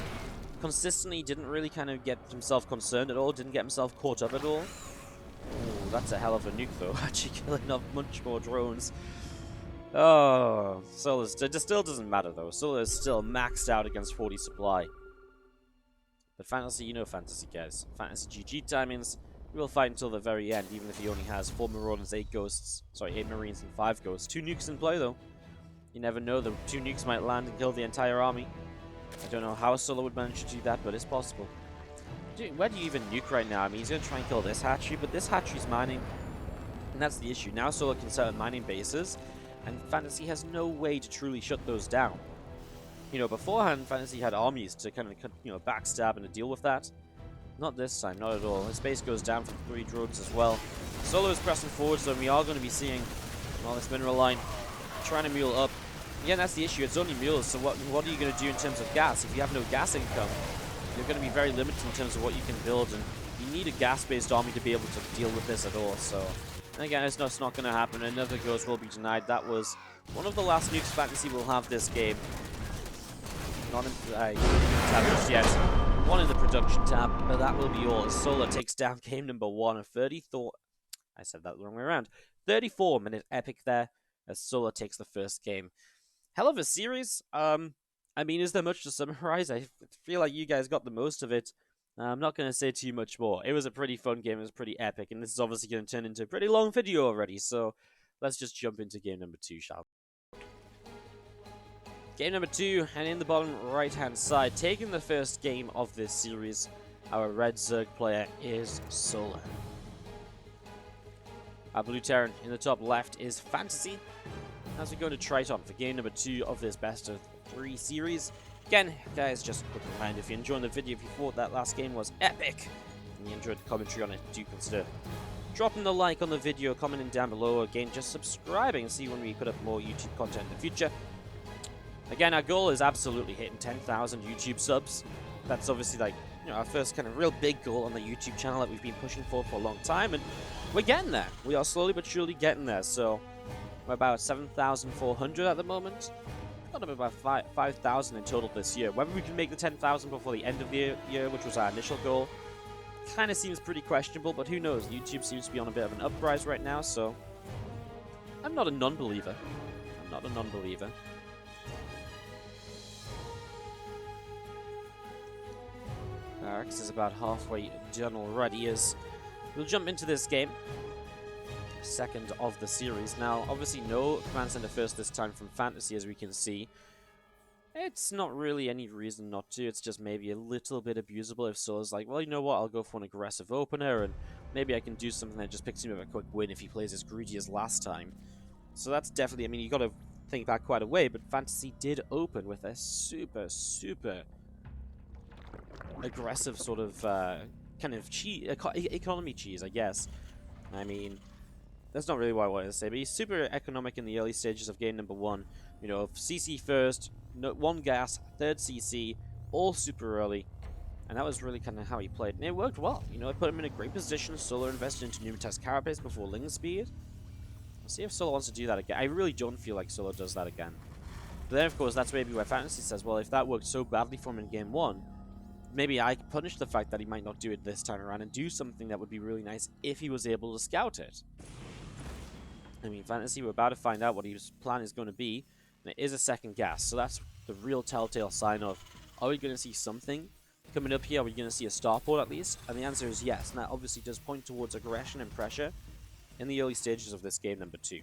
consistently didn't really kind of get himself concerned at all, didn't get himself caught up at all. Ooh, that's a hell of a nuke, though. Actually killing off much more drones. Oh, Solar still doesn't matter though. Solar is still maxed out against 40 supply. But FanTaSy, you know FanTaSy, guys. FanTaSy GG timings. We will fight until the very end, even if he only has 4 Marauders, 8 Ghosts. Sorry, 8 Marines and 5 Ghosts. 2 nukes in play though. You never know, the 2 nukes might land and kill the entire army. I don't know how Solar would manage to do that, but it's possible. Dude, where do you even nuke right now? I mean, he's going to try and kill this hatchery, but this hatchery's mining. And that's the issue. Now Solar can set up mining bases, and FanTaSy has no way to truly shut those down. You know, beforehand, FanTaSy had armies to kind of, you know, backstab and to deal with that. Not this time, not at all. His base goes down from 3 drones as well. Solo is pressing forward, so we are going to be seeing, well, this mineral line trying to mule up. Again, that's the issue. It's only mules, so what are you going to do in terms of gas? If you have no gas income, you're going to be very limited in terms of what you can build, and you need a gas-based army to be able to deal with this at all, so... And again, it's not going to happen. Another ghost will be denied. That was one of the last nukes FanTaSy will have this game. Not in tab just yet. One in the production tab, but that will be all. Solar takes down game number 1. A 34... I said that the wrong way around. 34-minute epic there, as Solar takes the first game. hell of a series. I mean, is there much to summarize? I feel like you guys got the most of it. I'm not going to say too much more. It was a pretty fun game. It was pretty epic, and this is obviously going to turn into a pretty long video already. So let's just jump into game number 2, shall we? Game number 2, and in the bottom right-hand side, taking the first game of this series, our red Zerg player is Solar. Our blue Terran in the top left is FanTaSy, as we go to Triton for game number 2 of this best of 3 series. Again, guys, just a quick reminder, if you're enjoying the video, if you thought that last game was epic, and you enjoyed the commentary on it, do consider dropping the like on the video, commenting down below, again, just subscribing and see when we put up more YouTube content in the future. Again, our goal is absolutely hitting 10,000 YouTube subs. That's obviously like, our first kind of real big goal on the YouTube channel that we've been pushing for a long time, and we're getting there. We are slowly but surely getting there, so we're about 7,400 at the moment. We've got about 5,000 in total this year. Whether we can make the 10,000 before the end of the year, which was our initial goal, kind of seems pretty questionable, but who knows? YouTube seems to be on a bit of an uprise right now, so I'm not a non-believer. I'm not a non-believer. Barracks is about halfway done already as we'll jump into this game. Second of the series. Now, obviously no Command Center first this time from FanTaSy, as we can see. It's not really any reason not to, it's just maybe a little bit abusable if Solar's like, well, you know what, I'll go for an aggressive opener, and maybe I can do something that just picks him up a quick win if he plays as greedy as last time. So that's definitely, I mean, you gotta think that quite a way, but FanTaSy did open with a super aggressive sort of kind of economy cheese, I guess. I mean, that's not really what I wanted to say, but he's super economic in the early stages of game number 1. You know, CC first, one gas, third CC, all super early, and that was really kind of how he played, and it worked well. You know, it put him in a great position. Solar invested into Pneumatized Carapace before Ling Speed. Let's see if Solar wants to do that again. I really don't feel like Solar does that again. But then, of course, that's maybe where FanTaSy says, well, if that worked so badly for him in game 1, maybe I could punish the fact that he might not do it this time around and do something that would be really nice if he was able to scout it. I mean, FanTaSy, we're about to find out what his plan is going to be, and it is a second gas, so that's the real telltale sign of, are we going to see something coming up here? Are we going to see a starport at least? And the answer is yes, and that obviously does point towards aggression and pressure in the early stages of this game number 2.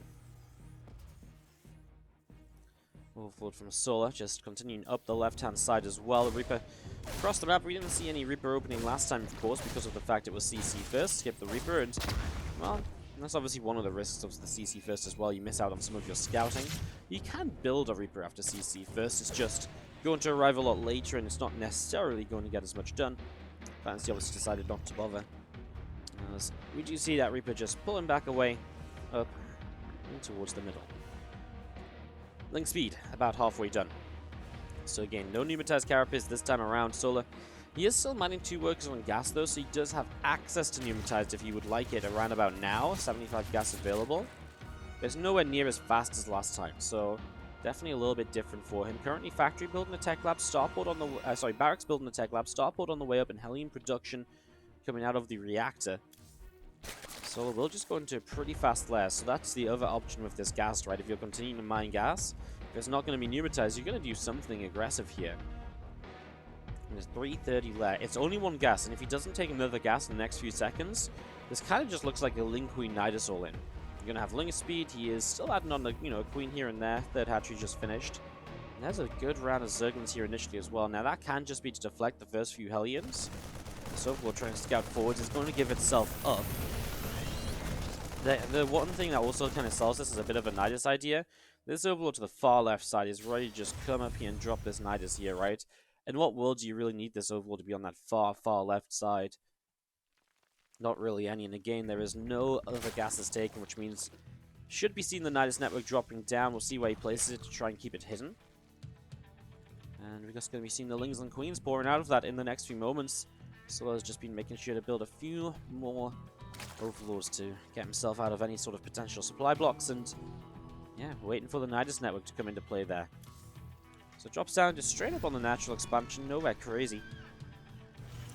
Forward from Solar, just continuing up the left-hand side as well. Reaper across the map. We didn't see any Reaper opening last time, of course, because of the fact it was CC first. Skip the Reaper, and, well, that's obviously one of the risks of the CC first as well. You miss out on some of your scouting. You can build a Reaper after CC first. It's just going to arrive a lot later, and it's not necessarily going to get as much done. FanTaSy obviously decided not to bother. As we do see that Reaper just pulling back away, up, and towards the middle. Ling Speed, about halfway done. So again, no Pneumatized Carapace this time around. Solar, he is still mining 2 workers on gas though, so he does have access to Pneumatized if he would like it around about now. 75 gas available. It's nowhere near as fast as last time, so definitely a little bit different for him. Currently factory building a tech lab, starport on the barracks building a tech lab, starport on the way up, and helium production coming out of the reactor. Solar will just go into a pretty fast lair, so that's the other option with this gas, right? If you're continuing to mine gas, if it's not going to be pneumatized, you're going to do something aggressive here. And there's 330 lair. It's only one gas, and if he doesn't take another gas in the next few seconds, this kind of just looks like a Ling Queen Nidus all in. You're going to have Ling Speed. He is still adding on, a queen here and there. Third hatchery just finished. And there's a good round of Zerglings here initially as well. Now that can just be to deflect the first few Hellions. So we're trying to scout forwards. It's going to give itself up. The one thing that also kind of sells this is a bit of a Nidus idea. This overlord to the far left side is ready to just come up here and drop this Nidus here, right? In what world do you really need this overlord to be on that far left side? Not really any. And again, there is no other gases taken, which means should be seeing the Nidus network dropping down. We'll see where he places it to try and keep it hidden. And we're just going to be seeing the Lings and Queens pouring out of that in the next few moments. Solar's just been making sure to build a few more overlords to get himself out of any sort of potential supply blocks, and yeah, waiting for the Nidus network to come into play there. So it drops down just straight up on the natural expansion, nowhere crazy.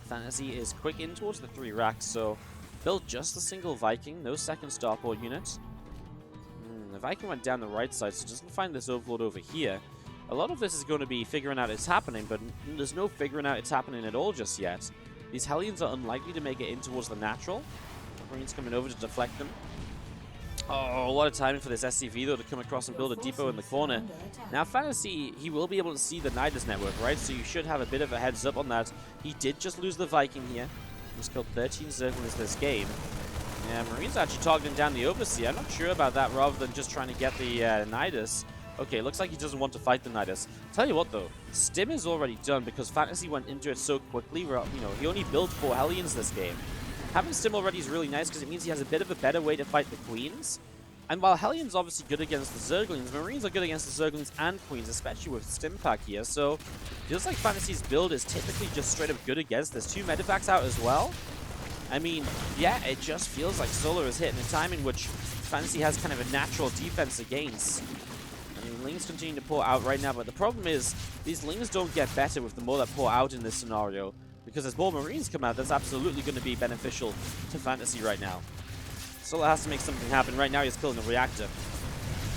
FanTaSy is quick in towards the 3 racks, so built just a single Viking, no second starport unit. The Viking went down the right side, so doesn't find this Overlord over here. A lot of this is going to be figuring out it's happening, but there's no figuring out it's happening at all just yet. These Hellions are unlikely to make it in towards the natural. Marines coming over to deflect them. Oh, what a timing for this SCV, though, to come across and build a depot in the corner. Now, FanTaSy, he will be able to see the Nidus network, right? So you should have a bit of a heads up on that. He did just lose the Viking here. He's killed 13 Zerglings this game. Yeah, Marines actually targeting down the Overseer. I'm not sure about that, rather than just trying to get the Nidus. Okay, looks like he doesn't want to fight the Nidus. Tell you what, though, Stim is already done because FanTaSy went into it so quickly. You know, he only built 4 Hellions this game. Having Stim already is really nice because it means he has a bit of a better way to fight the Queens. And while Hellion's obviously good against the Zerglings, Marines are good against the Zerglings and Queens, especially with Stim Pack here. So, feels like FanTaSy's build is typically just straight up good against this. 2 Medivacks out as well. I mean, yeah, it just feels like Solar is hitting a time in which FanTaSy has kind of a natural defense against. I mean, Lings continue to pour out right now, but the problem is these Lings don't get better with the more that pour out in this scenario. Because as more Marines come out, that's absolutely going to be beneficial to FanTaSy right now. Solar has to make something happen. Right now he's killing the reactor.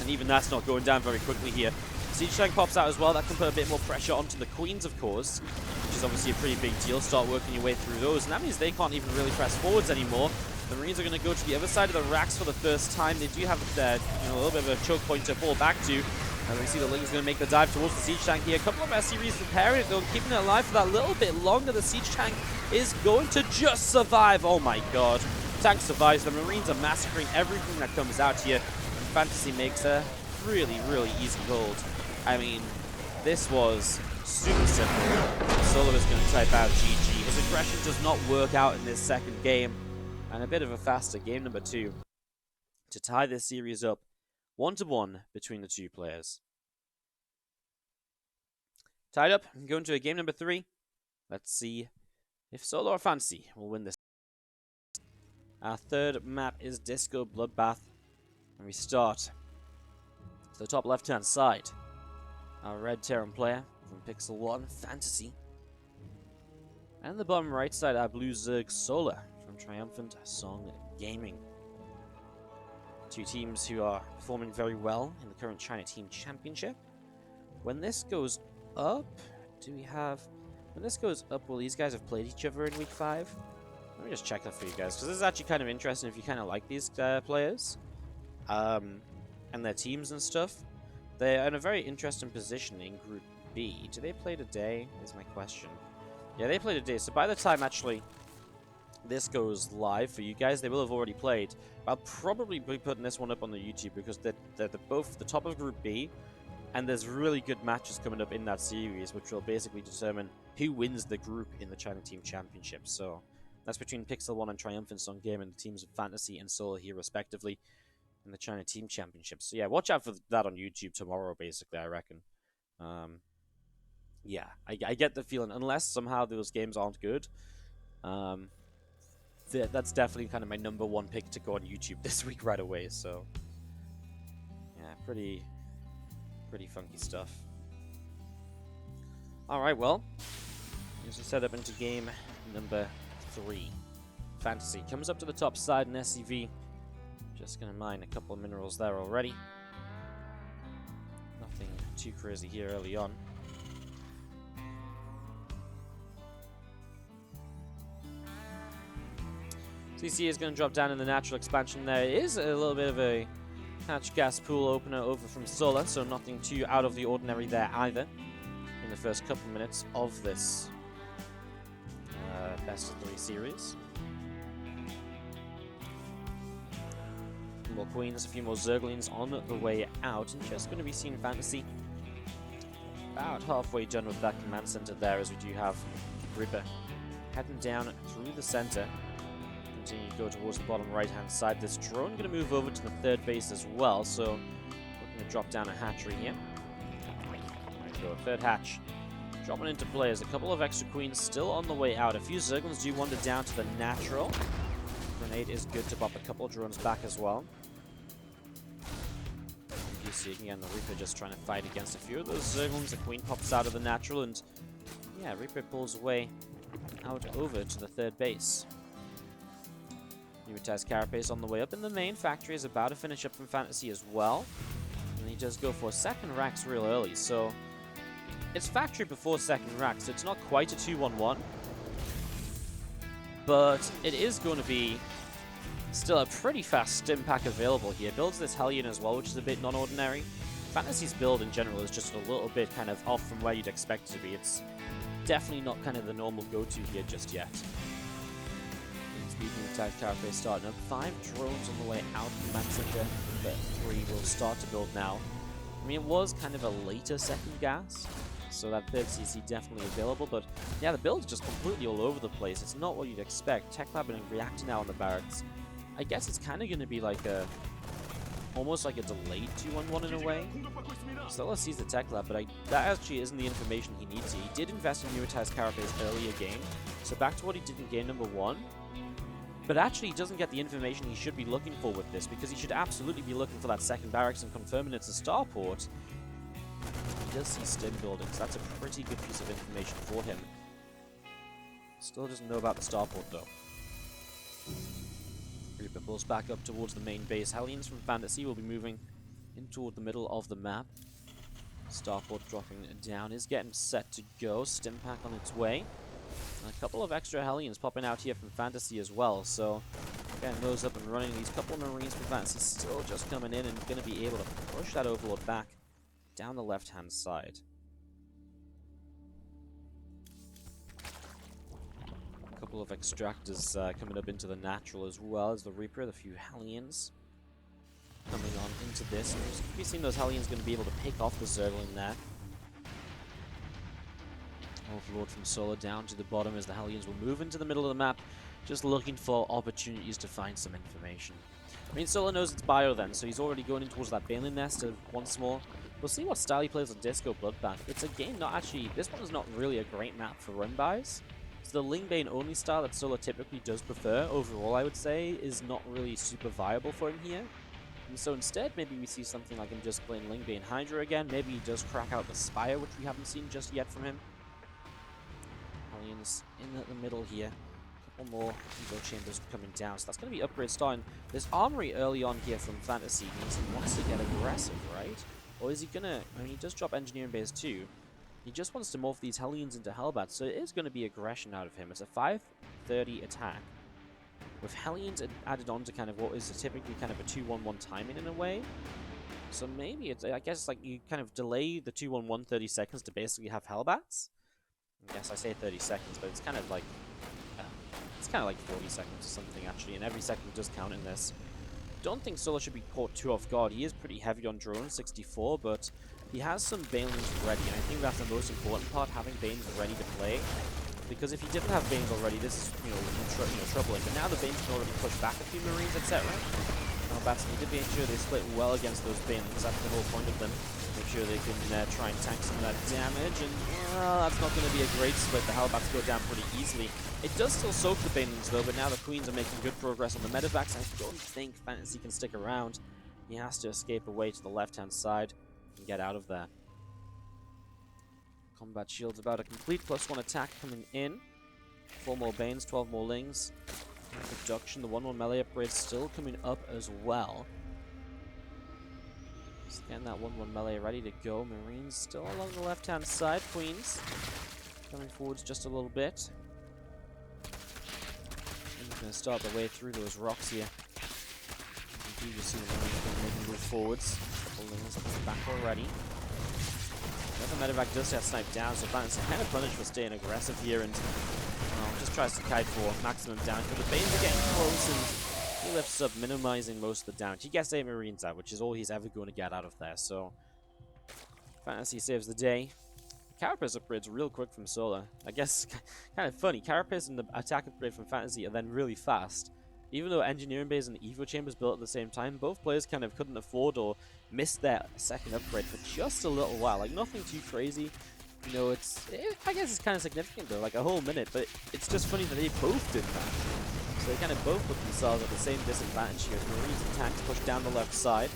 And even that's not going down very quickly here. Siege Tank pops out as well. That can put a bit more pressure onto the Queens, of course. Which is obviously a pretty big deal. Start working your way through those. And that means they can't even really press forwards anymore. The Marines are going to go to the other side of the racks for the first time. They do have a little bit of a choke point to fall back to. And we see the Ling's going to make the dive towards the Siege Tank here. A couple of SCVs preparing it, though, keeping it alive for that little bit longer. The Siege Tank is going to just survive. Oh my god. Tank survives. The Marines are massacring everything that comes out here. And FanTaSy makes a really, really easy hold. I mean, this was super simple. Solar is going to type out GG. His aggression does not work out in this second game. And a bit of a faster game number 2 to tie this series up 1-1 between the 2 players. Tied up, going to a game number 3. Let's see if Solar or FanTaSy will win this. Our third map is Disco Bloodbath. And we start to the top left-hand side. Our red Terran player from Pixel 1, FanTaSy. And the bottom right side, our blue Zerg Solar from Triumphant Song Gaming. 2 teams who are performing very well in the current China Team Championship. When this goes up, when this goes up, will these guys have played each other in Week 5? Let me just check that for you guys, because this is actually kind of interesting if you kind of like these players. And their teams and stuff. They're in a very interesting position in Group B. Do they play today, is my question. Yeah, they play today, so by the time actually this goes live for you guys, they will have already played. I'll probably be putting this one up on the YouTube because they're both the top of Group B, and there's really good matches coming up in that series, which will basically determine who wins the group in the China Team Championship. So that's between Pixel 1 and Triumphant Song Game, and the teams of FanTaSy and Solar here respectively in the China Team Championship. So yeah, watch out for that on YouTube tomorrow, basically, I reckon. Yeah, I get the feeling, unless somehow those games aren't good, that's definitely kind of my #1 pick to go on YouTube this week right away. So yeah, pretty funky stuff. Alright, well, here's a setup into game number 3. FanTaSy comes up to the top side in SCV. Just gonna mine a couple of minerals there already. Nothing too crazy here early on. CC is going to drop down in the natural expansion there. It is a little bit of a hatch gas pool opener over from Solar, so nothing too out of the ordinary there either in the first couple minutes of this best of 3 series. More Queens, a few more Zerglings on the way out, and just going to be seeing FanTaSy about halfway done with that command center there, as we do have Reaper heading down through the center. Continue to go towards the bottom right hand side. This drone going to move over to the 3rd base as well, so we're going to drop down a hatchery here. There we go, 3rd hatch dropping into play. There's a couple of extra Queens still on the way out. A few Zerglings do wander down to the natural. Grenade is good to pop a couple of drones back as well. You see again the Reaper just trying to fight against a few of those Zerglings. The Queen pops out of the natural, and yeah, Reaper pulls away out over to the 3rd base. Nuitai's Carapace on the way up in the main. Factory is about to finish up from FanTaSy as well. And he does go for second racks real early, so it's Factory before second rack, so it's not quite a 2-1-1. But it is going to be still a pretty fast stim pack available here. Builds this Hellion as well, which is a bit non-ordinary. FanTaSy's build in general is just a little bit kind of off from where you'd expect it to be. It's definitely not kind of the normal go-to here just yet. Nuitai's Carapace starting up. 5 drones on the way out from the map center, but 3 will start to build now. I mean, it was kind of a later second gas, so that third CC definitely available, but yeah, the build is just completely all over the place. It's not what you'd expect. Tech Lab and Reactor now on the barracks. I guess it's kind of going to be like a, almost like a delayed 2-1-1 in a way. Stella sees the Tech Lab, but that actually isn't the information he needs here. He did invest in Nuitai's Carapace earlier game, so back to what he did in game number 1. But actually, he doesn't get the information he should be looking for with this, because he should absolutely be looking for that second barracks and confirming it's a starport. He does see stim building, so that's a pretty good piece of information for him. Still doesn't know about the starport, though. Reaper pulls back up towards the main base. Hellions from FanTaSy will be moving in toward the middle of the map. Starport dropping down is getting set to go. Stim pack on its way. And a couple of extra Hellions popping out here from FanTaSy as well, so getting those up and running. These couple of Marines from FanTaSy still just coming in and going to be able to push that Overlord back down the left-hand side. A couple of Extractors coming up into the natural as well as the Reaper, the few Hellions coming on into this. And just be seeing those Hellions going to be able to pick off the Zergling there. Overlord from Solar down to the bottom as the Hellions will move into the middle of the map, just looking for opportunities to find some information. I mean, Solar knows it's bio then, so he's already going in towards that Baneling nest once more. We'll see what style he plays on Disco Bloodbath. It's a game not actually, this one is not really a great map for run buys. It's the Lingbane only style that Solar typically does prefer. Overall, I would say, is not really super viable for him here. And so instead, maybe we see something like him just playing Lingbane Hydra again. Maybe he does crack out the Spire, which we haven't seen just yet from him. Hellions in the middle here. A couple more Evo Chambers coming down. So that's going to be upgrade starting. This Armory early on here from FanTaSy means he wants to get aggressive, right? Or is he going to... I mean, he does drop Engineering Base too. He just wants to morph these Hellions into Hellbats, so it is going to be aggression out of him. It's a 530 attack, with Hellions added on to kind of what is typically kind of a 2-1-1 timing in a way. So maybe it's, I guess, like you kind of delay the 2-1-1 30 seconds to basically have Hellbats. I guess I say 30 seconds, but it's kind of like 40 seconds or something actually, and every second does count in this. Don't think Solar should be caught too off guard. He is pretty heavy on drones, 64, but he has some Banelings ready, and I think that's the most important part, having Banes ready to play. Because if he didn't have Banes already, this is troubling. But now the Banes can already push back a few Marines, etc. Now Bats need to make sure they split well against those Banelings. That's the whole point of them. Make sure they can try and tank some of that damage, and that's not going to be a great split. The Hellbats go down pretty easily. It does still soak the Banelings though, but now the Queens are making good progress on the medevacs. I don't think FanTaSy can stick around. He has to escape away to the left-hand side and get out of there. Combat shield's about to complete, +1 attack coming in. 4 more Banes, 12 more Lings. Production, the 1-1 melee upgrade still coming up as well. Just getting that 1-1 melee ready to go. Marines still along the left-hand side. Queens coming forwards just a little bit. And going to start the way through those rocks here. You do see the Marines making move forwards. Couple Lings coming back already. Another medevac does get sniped down, so FanTaSy kind of punished for staying aggressive here and just tries to kite for maximum damage. But the Banes are getting close and he lifts up, minimizing most of the damage. He gets 8 Marines out, which is all he's ever going to get out of there. So FanTaSy saves the day. Carapace upgrades real quick from Solar. I guess kind of funny. Carapace and the attack upgrade from FanTaSy are then really fast. Even though Engineering Base and Evo Chambers built at the same time, both players kind of couldn't afford or missed their second upgrade for just a little while. Like, nothing too crazy. You know, I guess it's kind of significant though, like a whole minute, but it's just funny that they both did that. So they kind of both put themselves at the same disadvantage here. The Marines attacks push down the left side.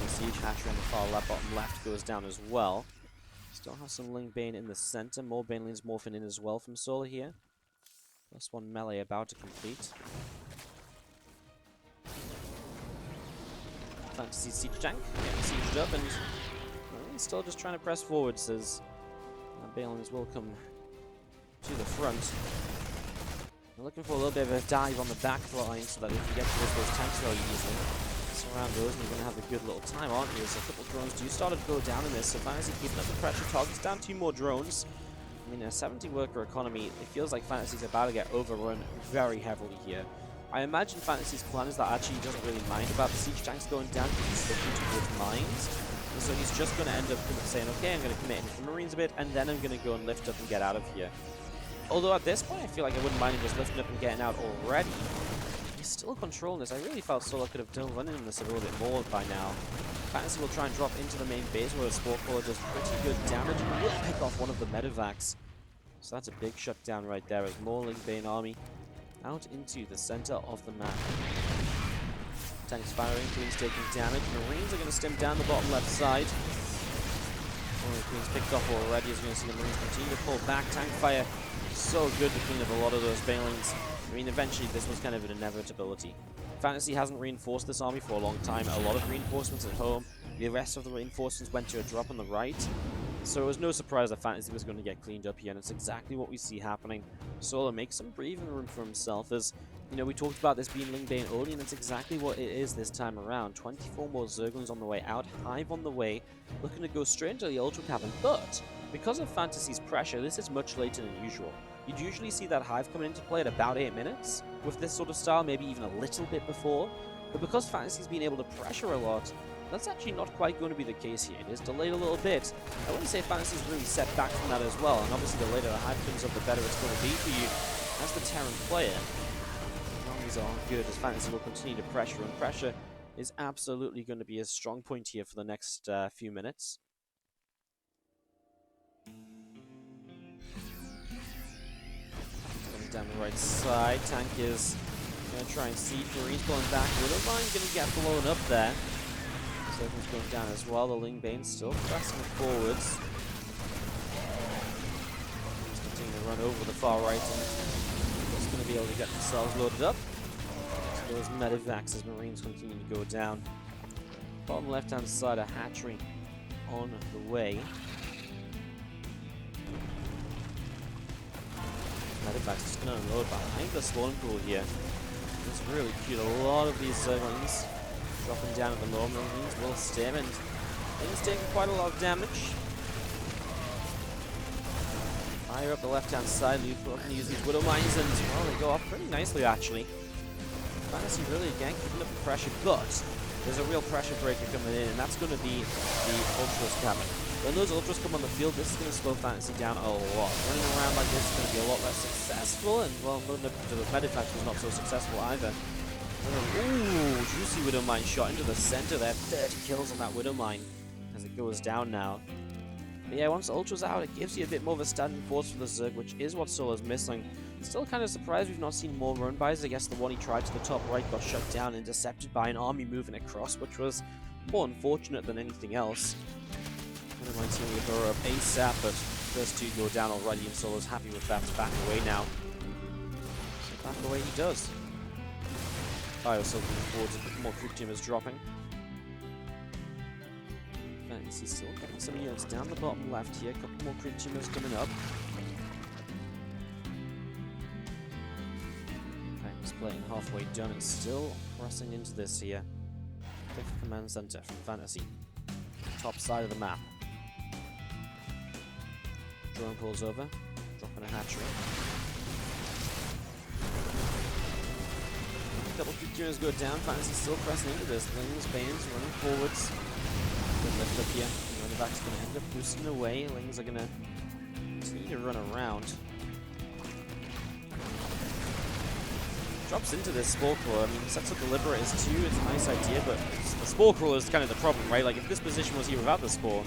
Siege Hatcher on the far left, bottom left goes down as well. Still have some Ling Bane in the center. More Banelings morphing in as well from Solar here. Plus one melee about to complete. FanTaSy siege tank getting sieged up, and he's still just trying to press forward. Says Balins will come to the front. They're looking for a little bit of a dive on the back line so that they can get towards those tanks very easily. Surround those, and you're going to have a good little time, aren't you? As a couple drones do start to go down in this, so FanTaSy keeping up the pressure. Targets down 2 more drones. I mean, a 70 worker economy, it feels like FanTaSy's about to get overrun very heavily here. I imagine FanTaSy's plan is that actually he doesn't really mind about the siege tanks going down because he's looking towards mines. And so he's just going to end up saying, okay, I'm going to commit into the Marines a bit, and then I'm going to go and lift up and get out of here. Although at this point, I feel like I wouldn't mind him just lifting up and getting out already. He's still controlling this. I really felt Solo could have done running this a little bit more by now. FanTaSy will try and drop into the main base where the Spore Crawler does pretty good damage and will pick off one of the medevacs. So that's a big shutdown right there as more Lingbane army out into the center of the map. Tanks firing, Queen's taking damage. Marines are going to stem down the bottom left side. One of the Queen's picked off already, as you're going to see the Marines continue to pull back. Tank fire so good to clean up a lot of those Balins. I mean, eventually this was kind of an inevitability. FanTaSy hasn't reinforced this army for a long time. A lot of reinforcements at home. The rest of the reinforcements went to a drop on the right. So it was no surprise that FanTaSy was going to get cleaned up here, and it's exactly what we see happening. Solo makes some breathing room for himself as, you know, we talked about this being Lingbane only, and it's exactly what it is this time around. 24 more Zerglings on the way out, Hive on the way, looking to go straight into the Ultra Cavern, but because of FanTaSy's pressure, this is much later than usual. You'd usually see that Hive coming into play at about 8 minutes, with this sort of style, maybe even a little bit before, but because FanTaSy's been able to pressure a lot, that's actually not quite going to be the case here. It is delayed a little bit. I wouldn't say FanTaSy's really set back from that as well, and obviously the later the Hive comes up, the better it's going to be for you as the Terran player. Armies are good as FanTaSy will continue to pressure, and pressure is absolutely going to be a strong point here for the next few minutes. Coming down the right side, tank is going to try and siege. Marines pulling back. Widowmine going to get blown up there. Circle's going down as well. The Lingbane's still pressing forwards. Just continue to run over the far right and just going to be able to get themselves loaded up. So those medevacs as Marines continue to go down. Bottom left hand side, a hatchery on the way. Medevacs just going to unload behind the spawn pool here. It's really cute. A lot of these Zerglings dropping down at the low. Marines will stem, and he's taking quite a lot of damage. Fire up the left-hand side. Lethal can use these Widow Mines, and well, they go off pretty nicely actually. FanTaSy really again keeping up the pressure, but there's a real pressure breaker coming in, and that's going to be the Ultras coming. When those Ultras come on the field, this is going to slow FanTaSy down a lot. Running around like this is going to be a lot less successful, and well, loading up to the Medivac was not so successful either. Ooh, juicy Widow Mine shot into the center there. 30 kills on that Widow Mine as it goes down now. But yeah, once Ultra's out, it gives you a bit more of a standing force for the Zerg, which is what Solo's missing. Still kind of surprised we've not seen more run-bys. I guess the one he tried to the top right got shut down and intercepted by an army moving across, which was more unfortunate than anything else. Widow Mine's going to throw up ASAP, but first two go down already, and Solo's happy with that to back away now. So back away he does. I also looking forward to a couple more creep timbers dropping. FanTaSy still getting some units down the bottom left here. A couple more creep timbers coming up. Tanks playing halfway done and still pressing into this here. 5th command center from FanTaSy. Top side of the map. Drone pulls over, dropping a hatchery. Couple creep timbers go down. FanTaSy still pressing into this. Lings, Banes running forwards. Good lift up here. Running-back's going to end up boosting away. Lings are going to continue to run around. Drops into this Spore Crawler. I mean, sets up the Liberators too. It's a nice idea, but the Spore Crawler is kind of the problem, right? Like, if this position was here without the Spore,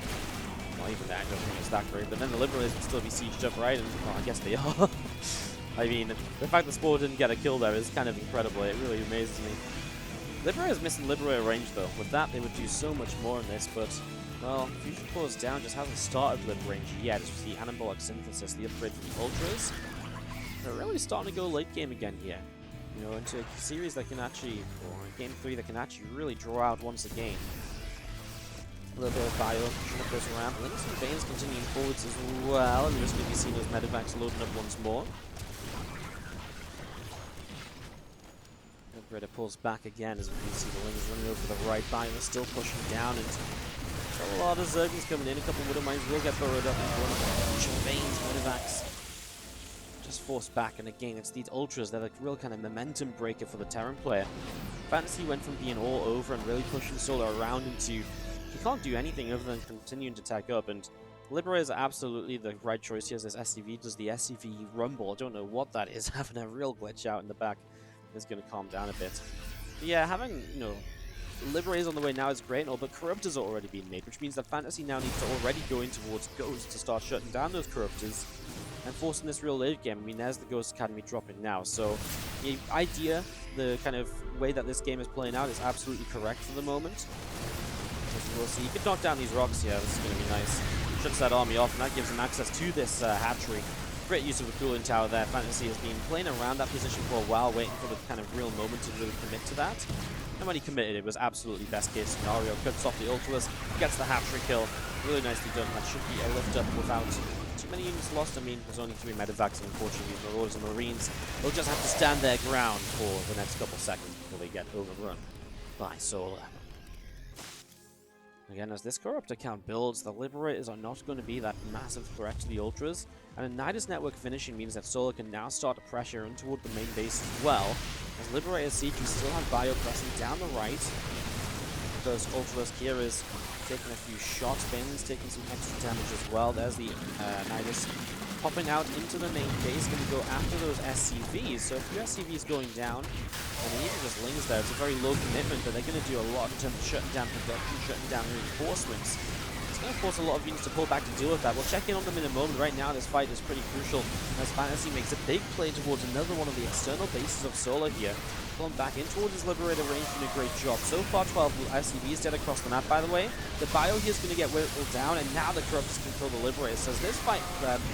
well, even that, I don't think it's that great. But then the Liberators would still be sieged up, right? And, well, I guess they are. I mean, the fact that Spore didn't get a kill there is kind of incredible. It really amazes me. Liberator's missing Liberator range, though. With that, they would do so much more in this, but, well, Fusion Core down just hasn't started Liberator range yet. It's just the Anabolic Synthesis, the upgrade for the Ultras. they're really starting to go late game again here. You know, into a series that can actually, or game 3 that can actually really draw out once again. A little bit of bio pushing up this ramp. Links and Banes continuing forwards as well, and we're just going to be seeing those medevacs loading up once more. Liberator pulls back again as we can see the Lings running over to the right. Bio is still pushing down, and a lot of Zergans coming in. A couple of Widow Mines will get burrowed up and one bunch of Banes, medevacs just forced back, and again it's these ultras that are a real kind of momentum breaker for the Terran player. FanTaSy went from being all over and really pushing Solo around into he can't do anything other than continuing to tag up, and Liberator is absolutely the right choice here as this SCV does the SCV rumble. I don't know what that is, having a real glitch out in the back is going to calm down a bit. But yeah, having, you know, Liberator's on the way now is great and all, but Corruptors are already being made, which means that FanTaSy now needs to already go in towards Ghost to start shutting down those Corruptors and forcing this real late game. I mean, there's the Ghost Academy dropping now, so the idea, the kind of way that this game is playing out is absolutely correct for the moment. As we'll see, you can knock down these rocks here, this is going to be nice. Shuts that army off, and that gives him access to this hatchery. Great use of the cooling tower there. FanTaSy has been playing around that position for a while, waiting for the kind of real moment to really commit to that. And when he committed, it was absolutely best case scenario. Cuts off the Ultimas, gets the hatchery kill. Really nicely done. That should be a lift up without too many units lost. I mean, there's only 3 medevacs, and unfortunately, Marauders and Marines will just have to stand their ground for the next couple seconds before they get overrun by Solar. Again, as this Corruptor count builds, the Liberators are not going to be that massive threat to the Ultras, and a Nidus network finishing means that Solar can now start to pressure in toward the main base as well, as Liberator Siege can still have Bio pressing down the right. Those Ultras, Kira's taking a few shots, Bane's taking some extra damage as well. There's the Nidus popping out into the main base, going to go after those SCVs. So if your SCV is going down, and even just Lings there, it's a very low commitment, but they're going to do a lot in terms of shutting down production, shutting down reinforcements. It's going to force a lot of units to pull back to deal with that. We'll check in on them in a moment. Right now, this fight is pretty crucial as FanTaSy makes a big play towards another one of the external bases of Solar here. Pulling back in towards his Liberator range, doing a great job. So far, 12 SCVs dead across the map, by the way. The Bio here is going to get whittled down, and now the Corruptors control the Liberator. So as this fight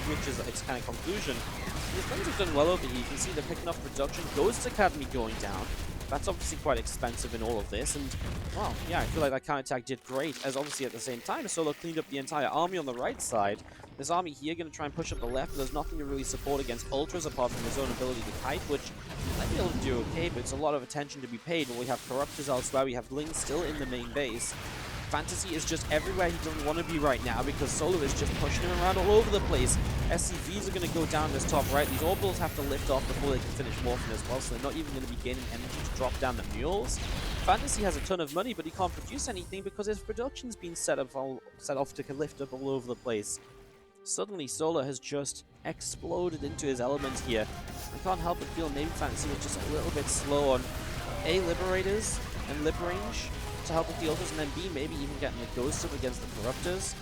reaches its kind of conclusion, these players have done well over here. You can see they're picking off production. Ghost Academy going down. That's obviously quite expensive in all of this, and, well, yeah, I feel like that counterattack did great, as obviously at the same time, Solo cleaned up the entire army on the right side. This army here going to try and push up the left, but there's nothing to really support against Ultras apart from his own ability to kite, which might be able to do okay, but it's a lot of attention to be paid. When we have Corruptors elsewhere, we have Lings still in the main base. FanTaSy is just everywhere he doesn't want to be right now because Solo is just pushing him around all over the place. SCVs are going to go down this top right. These orbitals have to lift off before they can finish morphing as well, so they're not even going to be gaining energy to drop down the mules. FanTaSy has a ton of money, but he can't produce anything because his production's been set off to lift up all over the place. Suddenly, Solar has just exploded into his element here. I can't help but feel maybe FanTaSy was just a little bit slow on A, Liberators and Lib range to help with the Ultras, and then B, maybe even getting the Ghost up against the Corruptors.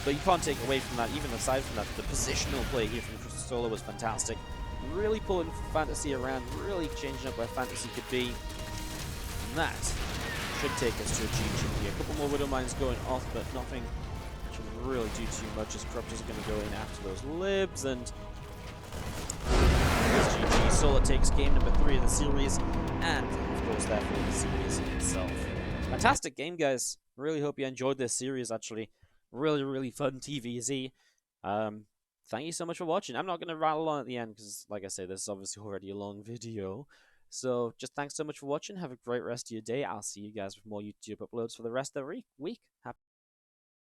But you can't take away from that, even aside from that, the positional play here from Solar was fantastic. Really pulling FanTaSy around, really changing up where FanTaSy could be. And that should take us to a GG here. A couple more Widow Mines going off, but nothing should really do too much as Corruptors are going to go in after those Libs, and GG. Solar takes game number 3 of the series, and of course, therefore, the series itself. Fantastic game, guys. Really hope you enjoyed this series, actually. Really fun TVZ. Thank you so much for watching. I'm not going to rattle on at the end because, like I say, this is obviously already a long video. So, just thanks so much for watching. Have a great rest of your day. I'll see you guys with more YouTube uploads for the rest of the week.